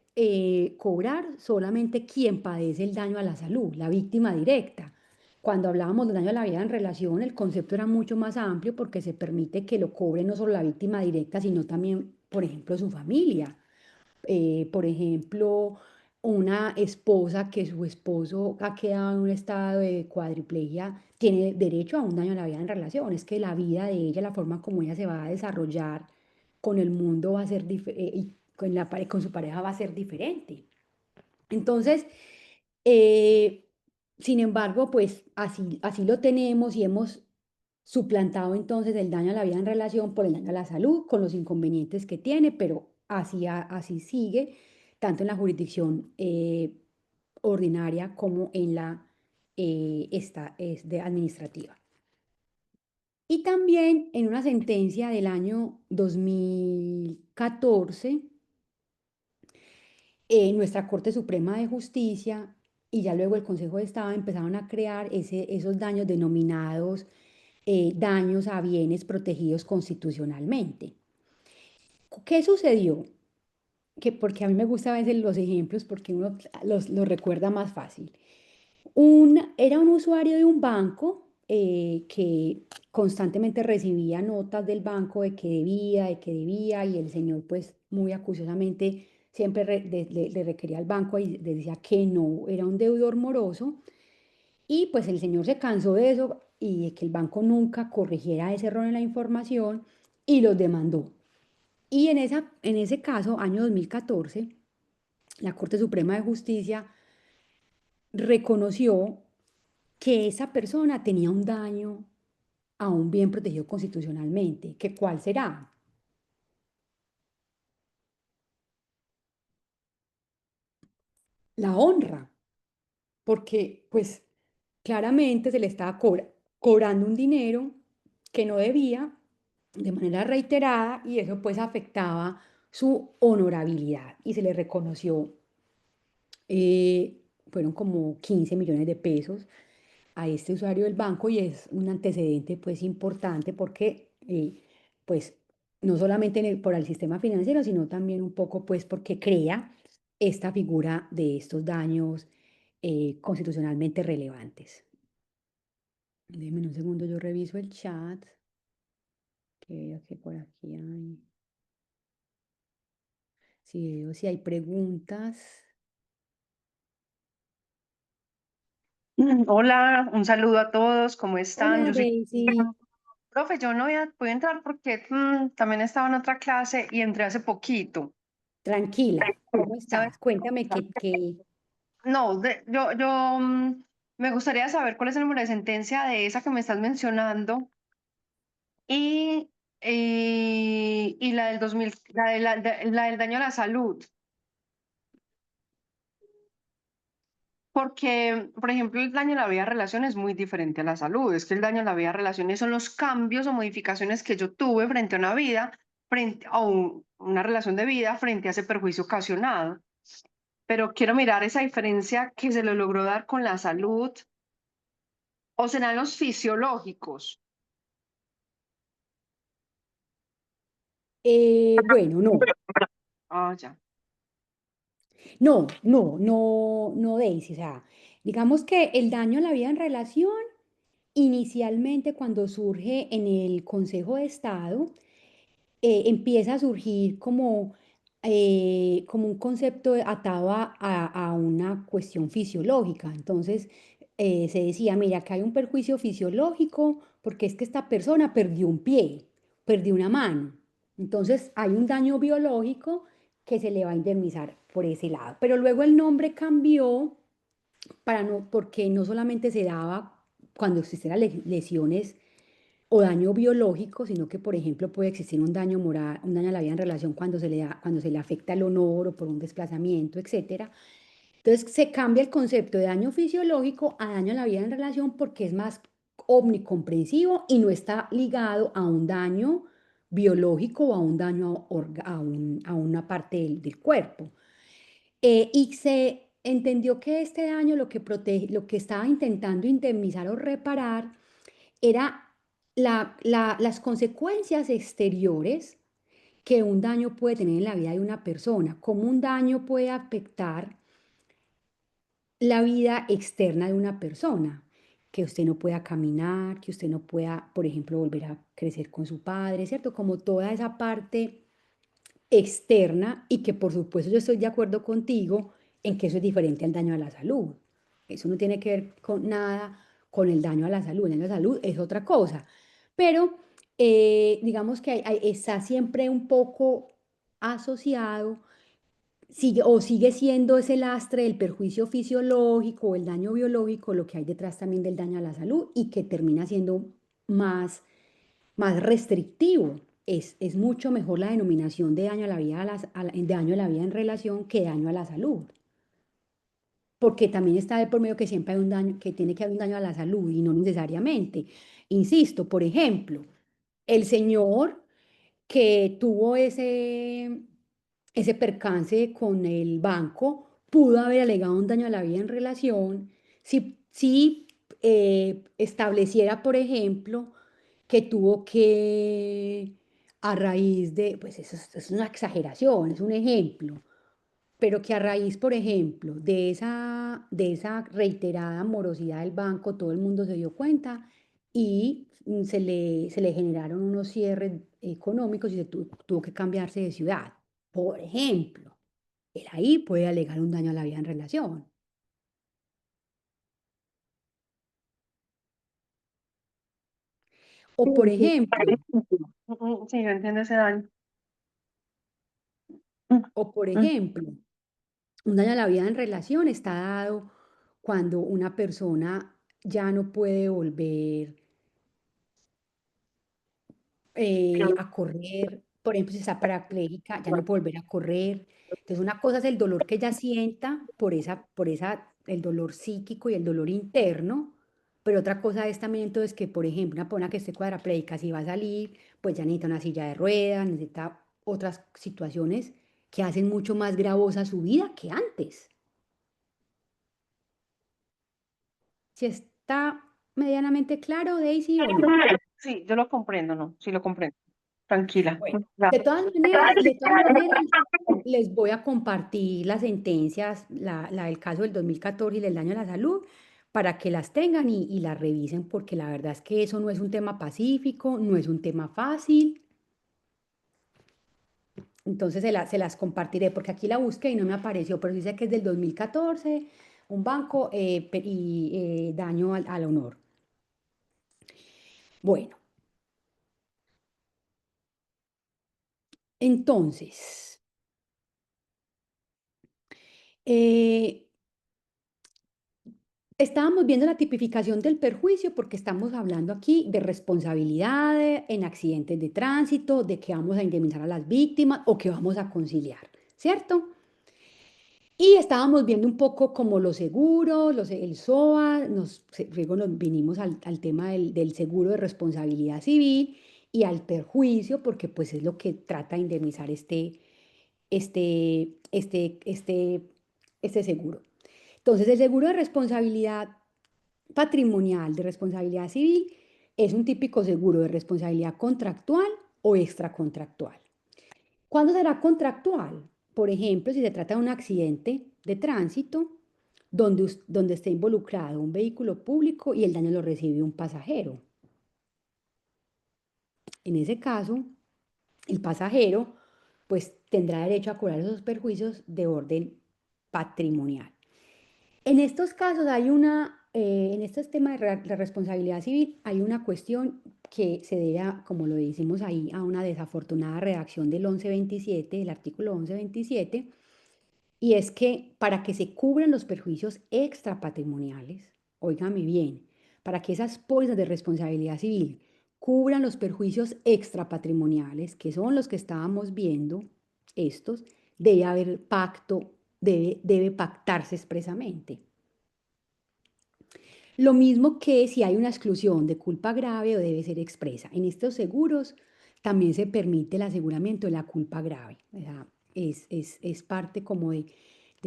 cobrar solamente quien padece el daño a la salud, la víctima directa. Cuando hablábamos de daño a la vida en relación, el concepto era mucho más amplio porque se permite que lo cobre no solo la víctima directa, sino también, por ejemplo, su familia. Por ejemplo, una esposa que su esposo ha quedado en un estado de cuadriplegia tiene derecho a un daño a la vida en relación. Es que la vida de ella, la forma como ella se va a desarrollar con el mundo va a ser y con su pareja va a ser diferente. Entonces, eh, sin embargo, pues así lo tenemos y hemos suplantado entonces el daño a la vida en relación por el daño a la salud, con los inconvenientes que tiene, pero así sigue, tanto en la jurisdicción ordinaria como en la administrativa. Y también en una sentencia del año 2014, nuestra Corte Suprema de Justicia y ya luego el Consejo de Estado empezaron a crear esos daños denominados daños a bienes protegidos constitucionalmente. ¿Qué sucedió? Que porque a mí me gusta a veces los ejemplos porque uno los recuerda más fácil. Era un usuario de un banco que constantemente recibía notas del banco de que debía, y el señor pues muy acuciosamente siempre le requería al banco y le decía que no, era un deudor moroso, y pues el señor se cansó de eso y de que el banco nunca corrigiera ese error en la información y los demandó. Y en ese caso, año 2014, la Corte Suprema de Justicia reconoció que esa persona tenía un daño a un bien protegido constitucionalmente. ¿Que cuál será? La honra, porque pues claramente se le estaba cobrando un dinero que no debía de manera reiterada y eso pues afectaba su honorabilidad y se le reconoció, eh, fueron como 15 millones de pesos a este usuario del banco y es un antecedente pues importante porque pues no solamente por el sistema financiero, sino también un poco pues porque crea esta figura de estos daños constitucionalmente relevantes. Déjenme un segundo, yo reviso el chat, que veo que por aquí hay, si veo si hay preguntas. Hola, un saludo a todos, ¿cómo están? Hola, Yo soy... Daisy. Profe, yo no había podido entrar porque también estaba en otra clase y entré hace poquito. Tranquila, ¿cómo ¿Sabes? estás? Cuéntame No, me gustaría saber cuál es el número de sentencia de esa que me estás mencionando y, y la del 2000, la del daño a la salud. Porque, por ejemplo, el daño a la vida de relación es muy diferente a la salud. Es que el daño a la vida de relaciones son los cambios o modificaciones que yo tuve frente a una vida, frente a una relación de vida, frente a ese perjuicio ocasionado. Pero quiero mirar esa diferencia que se le logró dar con la salud o serán los fisiológicos. bueno, no, Ah, ya. no, Daisy, o sea, digamos que el daño a la vida en relación, inicialmente cuando surge en el Consejo de Estado, empieza a surgir como un concepto atado a una cuestión fisiológica. Entonces, se decía, mira, acá hay un perjuicio fisiológico porque es que esta persona perdió un pie, perdió una mano. Entonces, hay un daño biológico que se le va a indemnizar por ese lado. Pero luego el nombre cambió porque no solamente se daba cuando existieran lesiones o daño biológico, sino que, por ejemplo, puede existir un daño moral, un daño a la vida en relación cuando se le afecta el honor o por un desplazamiento, etcétera. Entonces, se cambia el concepto de daño fisiológico a daño a la vida en relación porque es más omnicomprensivo y no está ligado a un daño biológico o a un daño a una parte del cuerpo. Y se entendió que este daño lo que estaba intentando indemnizar o reparar era las consecuencias exteriores que un daño puede tener en la vida de una persona, cómo un daño puede afectar la vida externa de una persona, que usted no pueda caminar, que usted no pueda, por ejemplo, volver a crecer con su padre, ¿cierto? Como toda esa parte externa y que por supuesto yo estoy de acuerdo contigo en que eso es diferente al daño a la salud. Eso no tiene que ver con nada con el daño a la salud. El daño a la salud es otra cosa. Pero digamos que está siempre un poco asociado, sigue siendo ese lastre del perjuicio fisiológico o el daño biológico, lo que hay detrás también del daño a la salud y que termina siendo más más restrictivo. Es mucho mejor la denominación de daño a la vida, daño a la vida en relación que daño a la salud. Porque también está de por medio que siempre hay un daño, que tiene que haber un daño a la salud y no necesariamente. Insisto, por ejemplo, el señor que tuvo ese percance con el banco pudo haber alegado un daño a la vida en relación si estableciera, por ejemplo, que tuvo que, a raíz de, pues eso es una exageración, es un ejemplo, pero que a raíz, por ejemplo, de esa reiterada morosidad del banco, todo el mundo se dio cuenta y se le generaron unos cierres económicos y tuvo que cambiarse de ciudad. Por ejemplo, él ahí puede alegar un daño a la vida en relación. O por ejemplo, Sí, yo entiendo ese daño. o por ejemplo, un daño a la vida en relación está dado cuando una persona ya no puede volver a correr, por ejemplo, si está parapléjica, ya no puede volver a correr. Entonces, una cosa es el dolor que ella sienta el dolor psíquico y el dolor interno, pero otra cosa es también entonces que, por ejemplo, una persona que esté cuadraplégica, si va a salir, pues ya necesita una silla de ruedas, necesita otras situaciones que hacen mucho más gravosa su vida que antes. Si está medianamente claro, Daisy, o no. Sí, yo lo comprendo, ¿no? Sí, lo comprendo. Tranquila. Bueno, Ya. de todas maneras, les voy a compartir las sentencias, la del caso del 2014 y del daño a la salud, para que las tengan y las revisen, porque la verdad es que eso no es un tema pacífico, no es un tema fácil. Entonces se las compartiré, porque aquí la busqué y no me apareció, pero dice que es del 2014, un banco y daño al honor. Bueno, entonces, Eh, Estábamos viendo la tipificación del perjuicio porque estamos hablando aquí de responsabilidad en accidentes de tránsito, de que vamos a indemnizar a las víctimas o que vamos a conciliar, ¿cierto? Y estábamos viendo un poco como los seguros, el SOA, luego nos vinimos al tema del seguro de responsabilidad civil y al perjuicio, porque pues es lo que trata de indemnizar este, este, este, este seguro. Entonces, el seguro de responsabilidad patrimonial, de responsabilidad civil, es un típico seguro de responsabilidad contractual o extracontractual. ¿Cuándo será contractual? Por ejemplo, si se trata de un accidente de tránsito donde esté involucrado un vehículo público y el daño lo recibe un pasajero. En ese caso, el pasajero pues tendrá derecho a cobrar esos perjuicios de orden patrimonial. En estos casos en estos temas de responsabilidad civil, hay una cuestión que se debe, como lo decimos ahí, a una desafortunada redacción del 1127, del artículo 1127, y es que para que se cubran los perjuicios extrapatrimoniales, óigame bien, para que esas pólizas de responsabilidad civil cubran los perjuicios extrapatrimoniales, que son los que estábamos viendo, estos, debe haber pacto, debe pactarse expresamente. Lo mismo que si hay una exclusión de culpa grave o debe ser expresa. En estos seguros también se permite el aseguramiento de la culpa grave. O sea, es parte como de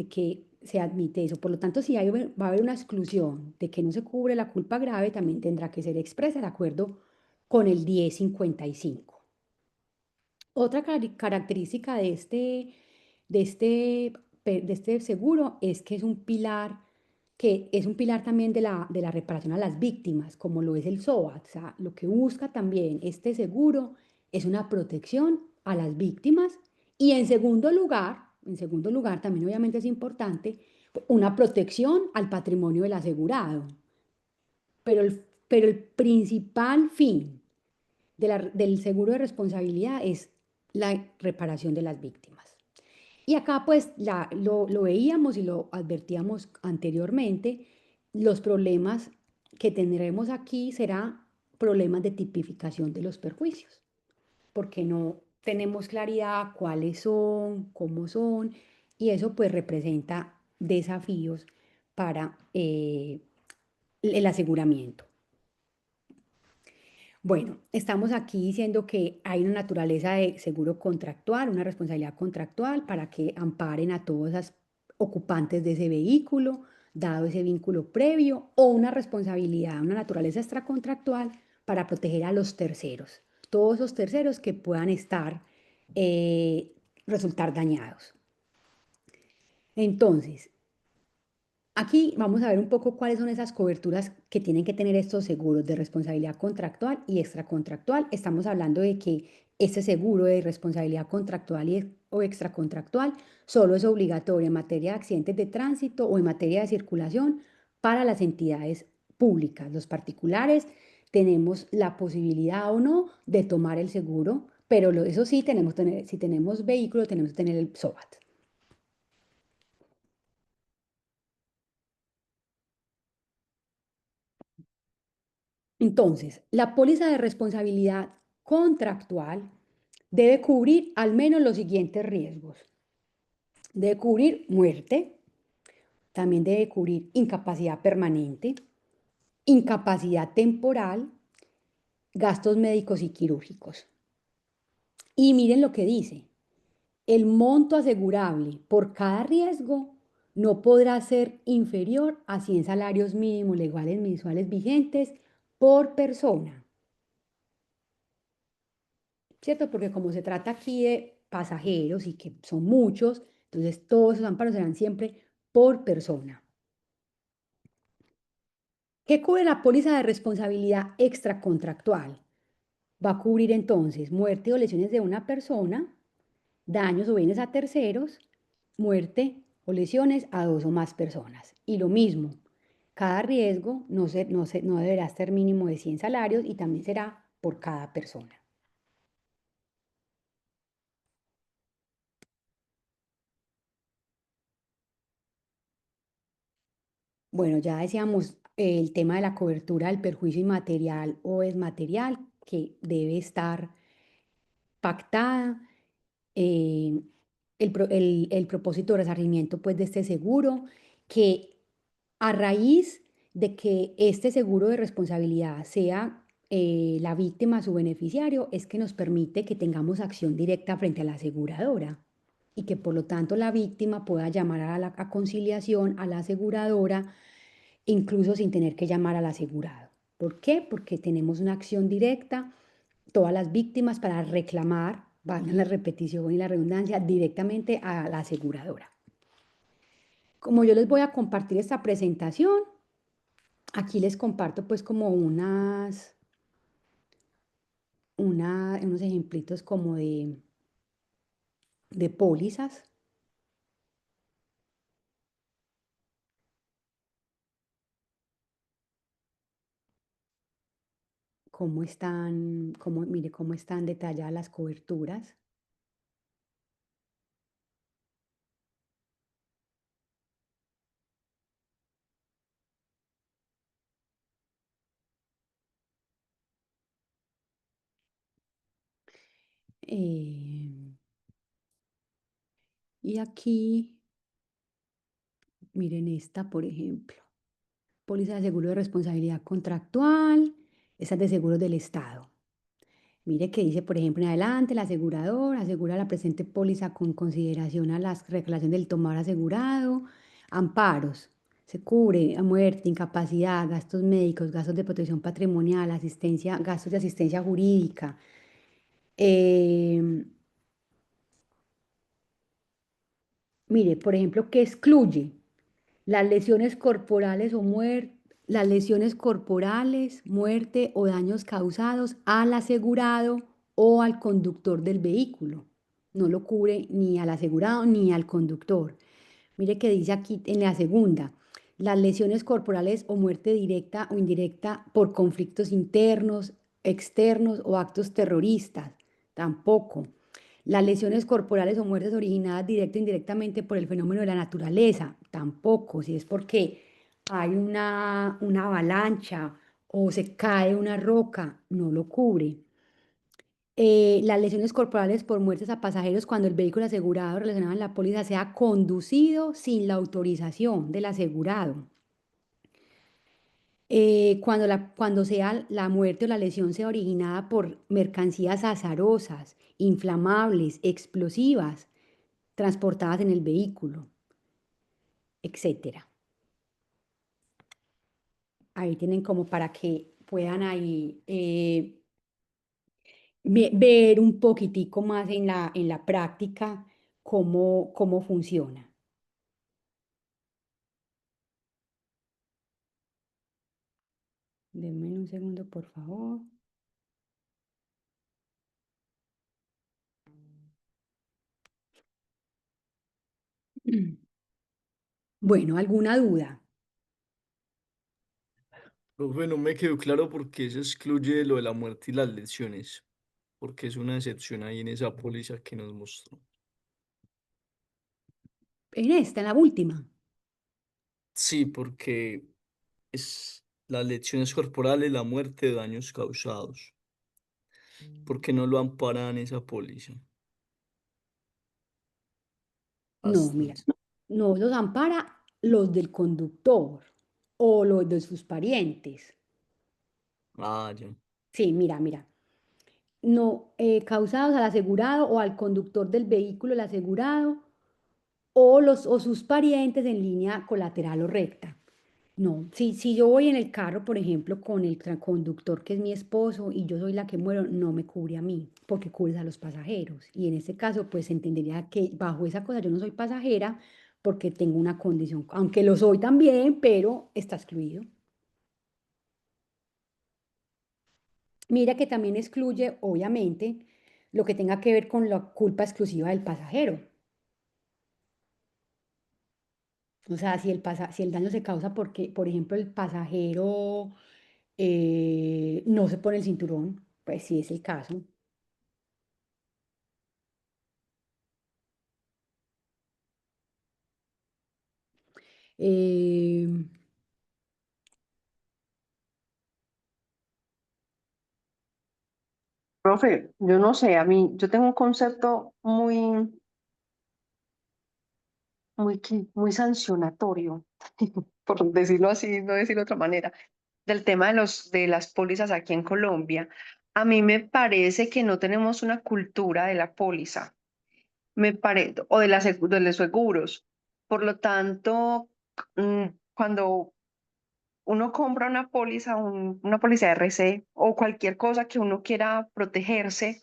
que se admite eso. Por lo tanto, si va a haber una exclusión de que no se cubre la culpa grave, también tendrá que ser expresa de acuerdo con el 1055. Otra característica de este seguro es que es un pilar también de la reparación a las víctimas, como lo es el SOAT. O sea, lo que busca también este seguro es una protección a las víctimas y en segundo lugar también obviamente es importante una protección al patrimonio del asegurado. Pero el principal fin del seguro de responsabilidad es la reparación de las víctimas. Y acá pues lo veíamos y lo advertíamos anteriormente, los problemas que tendremos aquí serán problemas de tipificación de los perjuicios, porque no tenemos claridad cuáles son, cómo son, y eso pues representa desafíos para el aseguramiento. Bueno, estamos aquí diciendo que hay una naturaleza de seguro contractual, una responsabilidad contractual para que amparen a todos los ocupantes de ese vehículo, dado ese vínculo previo, o una responsabilidad, una naturaleza extracontractual para proteger a los terceros, todos esos terceros que puedan eh, resultar dañados. Entonces, aquí vamos a ver un poco cuáles son esas coberturas que tienen que tener estos seguros de responsabilidad contractual y extracontractual. Estamos hablando de que este seguro de responsabilidad contractual o extracontractual solo es obligatorio en materia de accidentes de tránsito o en materia de circulación para las entidades públicas. Los particulares tenemos la posibilidad o no de tomar el seguro, pero eso sí, si tenemos vehículo, tenemos que tener el SOAT. Entonces, la póliza de responsabilidad contractual debe cubrir al menos los siguientes riesgos. Debe cubrir muerte, también debe cubrir incapacidad permanente, incapacidad temporal, gastos médicos y quirúrgicos. Y miren lo que dice, el monto asegurable por cada riesgo no podrá ser inferior a 100 salarios mínimos legales mensuales vigentes por persona. ¿Cierto? Porque como se trata aquí de pasajeros y que son muchos, entonces todos esos amparos serán siempre por persona. ¿Qué cubre la póliza de responsabilidad extracontractual? Va a cubrir entonces muerte o lesiones de una persona, daños o bienes a terceros, muerte o lesiones a dos o más personas. Y lo mismo, cada riesgo no deberá ser mínimo de 100 salarios y también será por cada persona. Bueno, ya decíamos el tema de la cobertura del perjuicio inmaterial o es material que debe estar pactada. eh, el propósito de resarcimiento pues de este seguro, que a raíz de que este seguro de responsabilidad sea la víctima, su beneficiario, es que nos permite que tengamos acción directa frente a la aseguradora y que por lo tanto la víctima pueda llamar a conciliación a la aseguradora, incluso sin tener que llamar al asegurado. ¿Por qué? Porque tenemos una acción directa, todas las víctimas, para reclamar, valga la repetición y la redundancia, directamente a la aseguradora. Como yo les voy a compartir esta presentación, aquí les comparto pues como unos ejemplitos como de pólizas. Mire cómo están detalladas las coberturas. Eh, y aquí, miren esta, por ejemplo, póliza de seguro de responsabilidad contractual, esta es de seguros del Estado. Mire que dice, por ejemplo, en adelante, el asegurador asegura la presente póliza con consideración a las reclamaciones del tomador asegurado, amparos, se cubre a muerte, incapacidad, gastos médicos, gastos de protección patrimonial, asistencia, gastos de asistencia jurídica. Eh, Mire, por ejemplo, ¿qué excluye? Las lesiones corporales o muerte, las lesiones corporales, muerte o daños causados al asegurado o al conductor del vehículo. No lo cubre ni al asegurado ni al conductor. Mire que dice aquí en la segunda, las lesiones corporales o muerte directa o indirecta por conflictos internos, externos o actos terroristas. Tampoco. Las lesiones corporales o muertes originadas directa o indirectamente por el fenómeno de la naturaleza. Tampoco. Si es porque hay una avalancha o se cae una roca, no lo cubre. Las lesiones corporales por muertes a pasajeros cuando el vehículo asegurado relacionado en la póliza sea conducido sin la autorización del asegurado. Cuando sea la muerte o la lesión sea originada por mercancías azarosas, inflamables, explosivas, transportadas en el vehículo, etcétera. Ahí tienen como para que puedan ahí ver un poquitico más en la práctica cómo funciona. Denme un segundo, por favor. Bueno, ¿alguna duda? Profe, no me quedó claro por qué se excluye lo de la muerte y las lesiones, porque es una excepción ahí en esa póliza que nos mostró. En la última. Sí, porque es las lesiones corporales, la muerte, daños causados. ¿Por qué no lo amparan esa póliza? No, Hasta. mira, no los ampara los del conductor o los de sus parientes. Ah, ya. Sí, mira. No, causados al asegurado o al conductor del vehículo, el asegurado, o sus parientes en línea colateral o recta. No, si yo voy en el carro, por ejemplo, con el conductor que es mi esposo y yo soy la que muero, no me cubre a mí, porque cubre a los pasajeros. Y en este caso, pues se entendería que bajo esa cosa yo no soy pasajera porque tengo una condición, aunque lo soy también, pero está excluido. Mira que también excluye, obviamente, lo que tenga que ver con la culpa exclusiva del pasajero. O sea, si el daño se causa porque, por ejemplo, el pasajero no se pone el cinturón, pues sí es el caso. Eh, Profe, yo no sé, yo tengo un concepto muy sancionatorio, por decirlo así, no decirlo de otra manera, del tema de las pólizas aquí en Colombia. A mí me parece que no tenemos una cultura de la póliza, o de los seguros. Por lo tanto, cuando uno compra una póliza RC o cualquier cosa que uno quiera protegerse,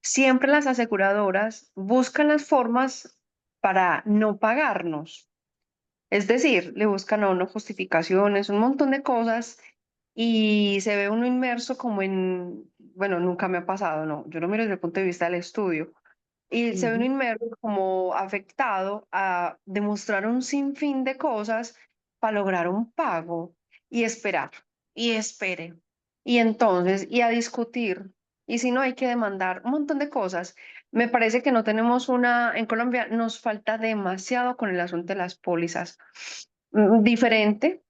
siempre las aseguradoras buscan las formas para no pagarnos. Es decir, le buscan a uno justificaciones, un montón de cosas y se ve uno inmerso como bueno, nunca me ha pasado, no, yo lo miro desde el punto de vista del estudio, y se ve uno Ujú. inmerso como afectado a demostrar un sinfín de cosas para lograr un pago y esperar, y espere, y entonces, y a discutir, y si no hay que demandar, un montón de cosas. Me parece que no tenemos en Colombia nos falta demasiado con el asunto de las pólizas. Diferente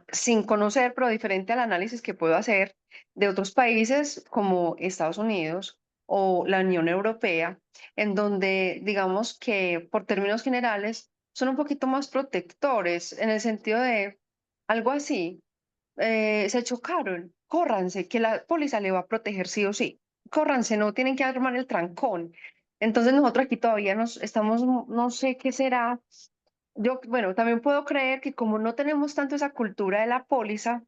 sin conocer, pero diferente al análisis que puedo hacer de otros países como Estados Unidos o la Unión Europea, en donde digamos que por términos generales son un poquito más protectores en el sentido de algo así, se chocaron, córranse, que la póliza le va a proteger sí o sí, córranse, no tienen que armar el trancón. Entonces nosotros aquí todavía nos estamos, no sé qué será. Yo, bueno, también puedo creer que como no tenemos tanto esa cultura de la póliza,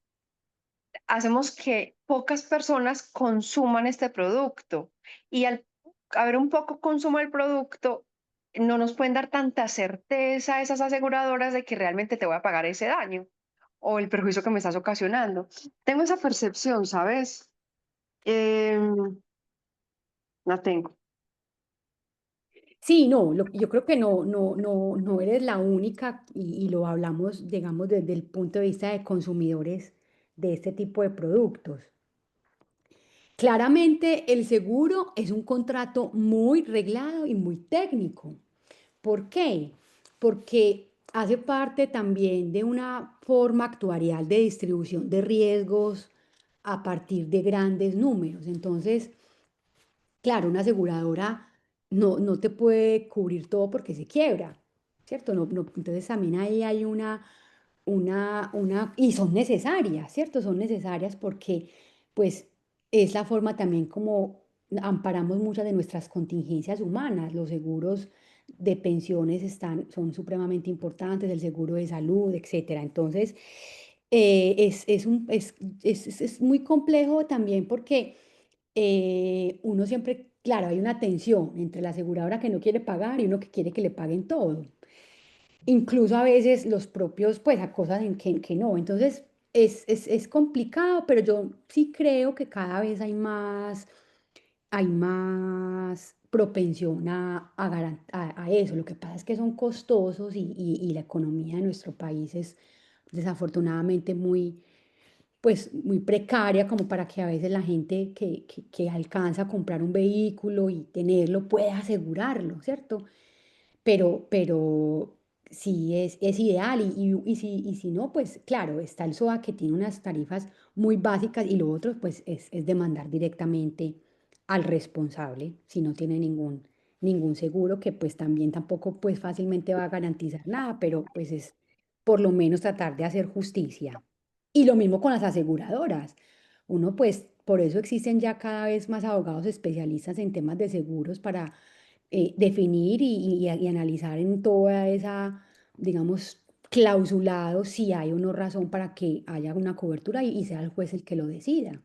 hacemos que pocas personas consuman este producto y al haber un poco consumo del producto, no nos pueden dar tanta certeza esas aseguradoras de que realmente te voy a pagar ese daño o el perjuicio que me estás ocasionando. Tengo esa percepción, ¿sabes? La tengo. Sí, no, yo creo que no eres la única y lo hablamos, digamos, desde el punto de vista de consumidores de este tipo de productos. Claramente el seguro es un contrato muy reglado y muy técnico. ¿Por qué? Porque hace parte también de una forma actuarial de distribución de riesgos a partir de grandes números. Entonces, claro, una aseguradora no te puede cubrir todo porque se quiebra, ¿cierto? Entonces también ahí hay y son necesarias, ¿cierto? Son necesarias porque pues es la forma también como amparamos muchas de nuestras contingencias humanas. Los seguros de pensiones son supremamente importantes, el seguro de salud, etcétera. Entonces, es muy complejo también porque uno siempre, claro, hay una tensión entre la aseguradora que no quiere pagar y uno que quiere que le paguen todo. Incluso a veces los propios, pues, a cosas en que no. Entonces, es complicado, pero yo sí creo que cada vez hay más propensión a eso. Lo que pasa es que son costosos y la economía de nuestro país es desafortunadamente muy precaria como para que a veces la gente que alcanza a comprar un vehículo y tenerlo pueda asegurarlo, ¿cierto? Pero sí es ideal y si no, pues claro, está el SOA que tiene unas tarifas muy básicas y lo otro pues es demandar directamente al responsable si no tiene ningún seguro que pues también tampoco pues fácilmente va a garantizar nada, pero pues es por lo menos tratar de hacer justicia. Y lo mismo con las aseguradoras. Uno pues por eso existen ya cada vez más abogados especialistas en temas de seguros para definir y analizar en toda esa, digamos, clausulado si hay o no razón para que haya una cobertura y sea el juez el que lo decida.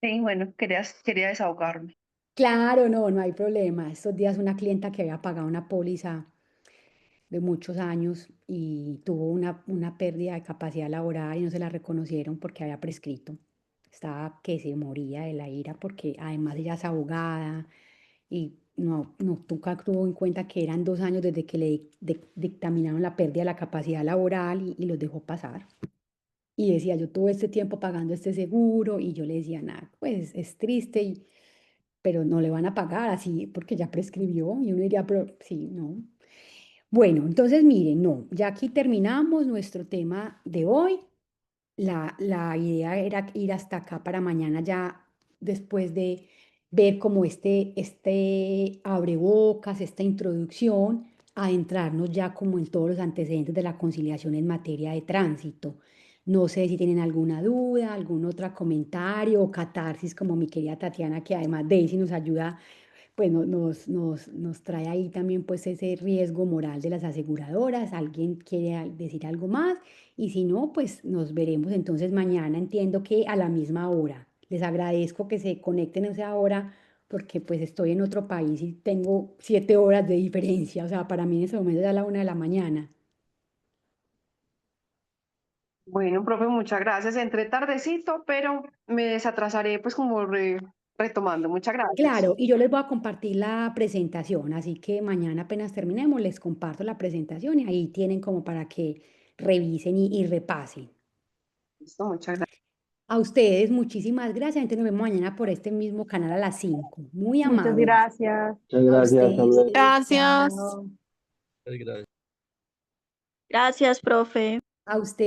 Sí, bueno, quería desahogarme. Claro, no hay problema. Estos días una clienta que había pagado una póliza de muchos años y tuvo una pérdida de capacidad laboral y no se la reconocieron porque había prescrito. Estaba que se moría de la ira porque además ella es abogada y nunca tuvo en cuenta que eran 2 años desde que le dictaminaron la pérdida de la capacidad laboral y los dejó pasar. Y decía, yo tuve este tiempo pagando este seguro y yo le decía, nada, pues es triste, pero no le van a pagar así porque ya prescribió y uno diría, pero sí, no. Bueno, entonces miren, no, ya aquí terminamos nuestro tema de hoy. la idea era ir hasta acá para mañana ya, después de ver como este abrebocas, esta introducción, adentrarnos ya como en todos los antecedentes de la conciliación en materia de tránsito. No sé si tienen alguna duda, algún otro comentario o catarsis como mi querida Tatiana, que además Daisy nos ayuda, pues nos trae ahí también pues ese riesgo moral de las aseguradoras. ¿Alguien quiere decir algo más? Y si no, pues nos veremos entonces mañana. Entiendo que a la misma hora. Les agradezco que se conecten a esa hora porque pues estoy en otro país y tengo 7 horas de diferencia. O sea, para mí en ese momento es a la 1 de la mañana. Bueno, profe, muchas gracias. Entré tardecito, pero me desatrasaré pues como retomando. Muchas gracias. Claro, y yo les voy a compartir la presentación, así que mañana apenas terminemos les comparto la presentación y ahí tienen como para que revisen y repasen. Listo, muchas gracias. A ustedes muchísimas gracias, entonces nos vemos mañana por este mismo canal a las 5. Muy Muchas amables. gracias. Muchas A gracias, hasta luego. ustedes. Gracias. Chao. Gracias. Gracias, profe. A ustedes.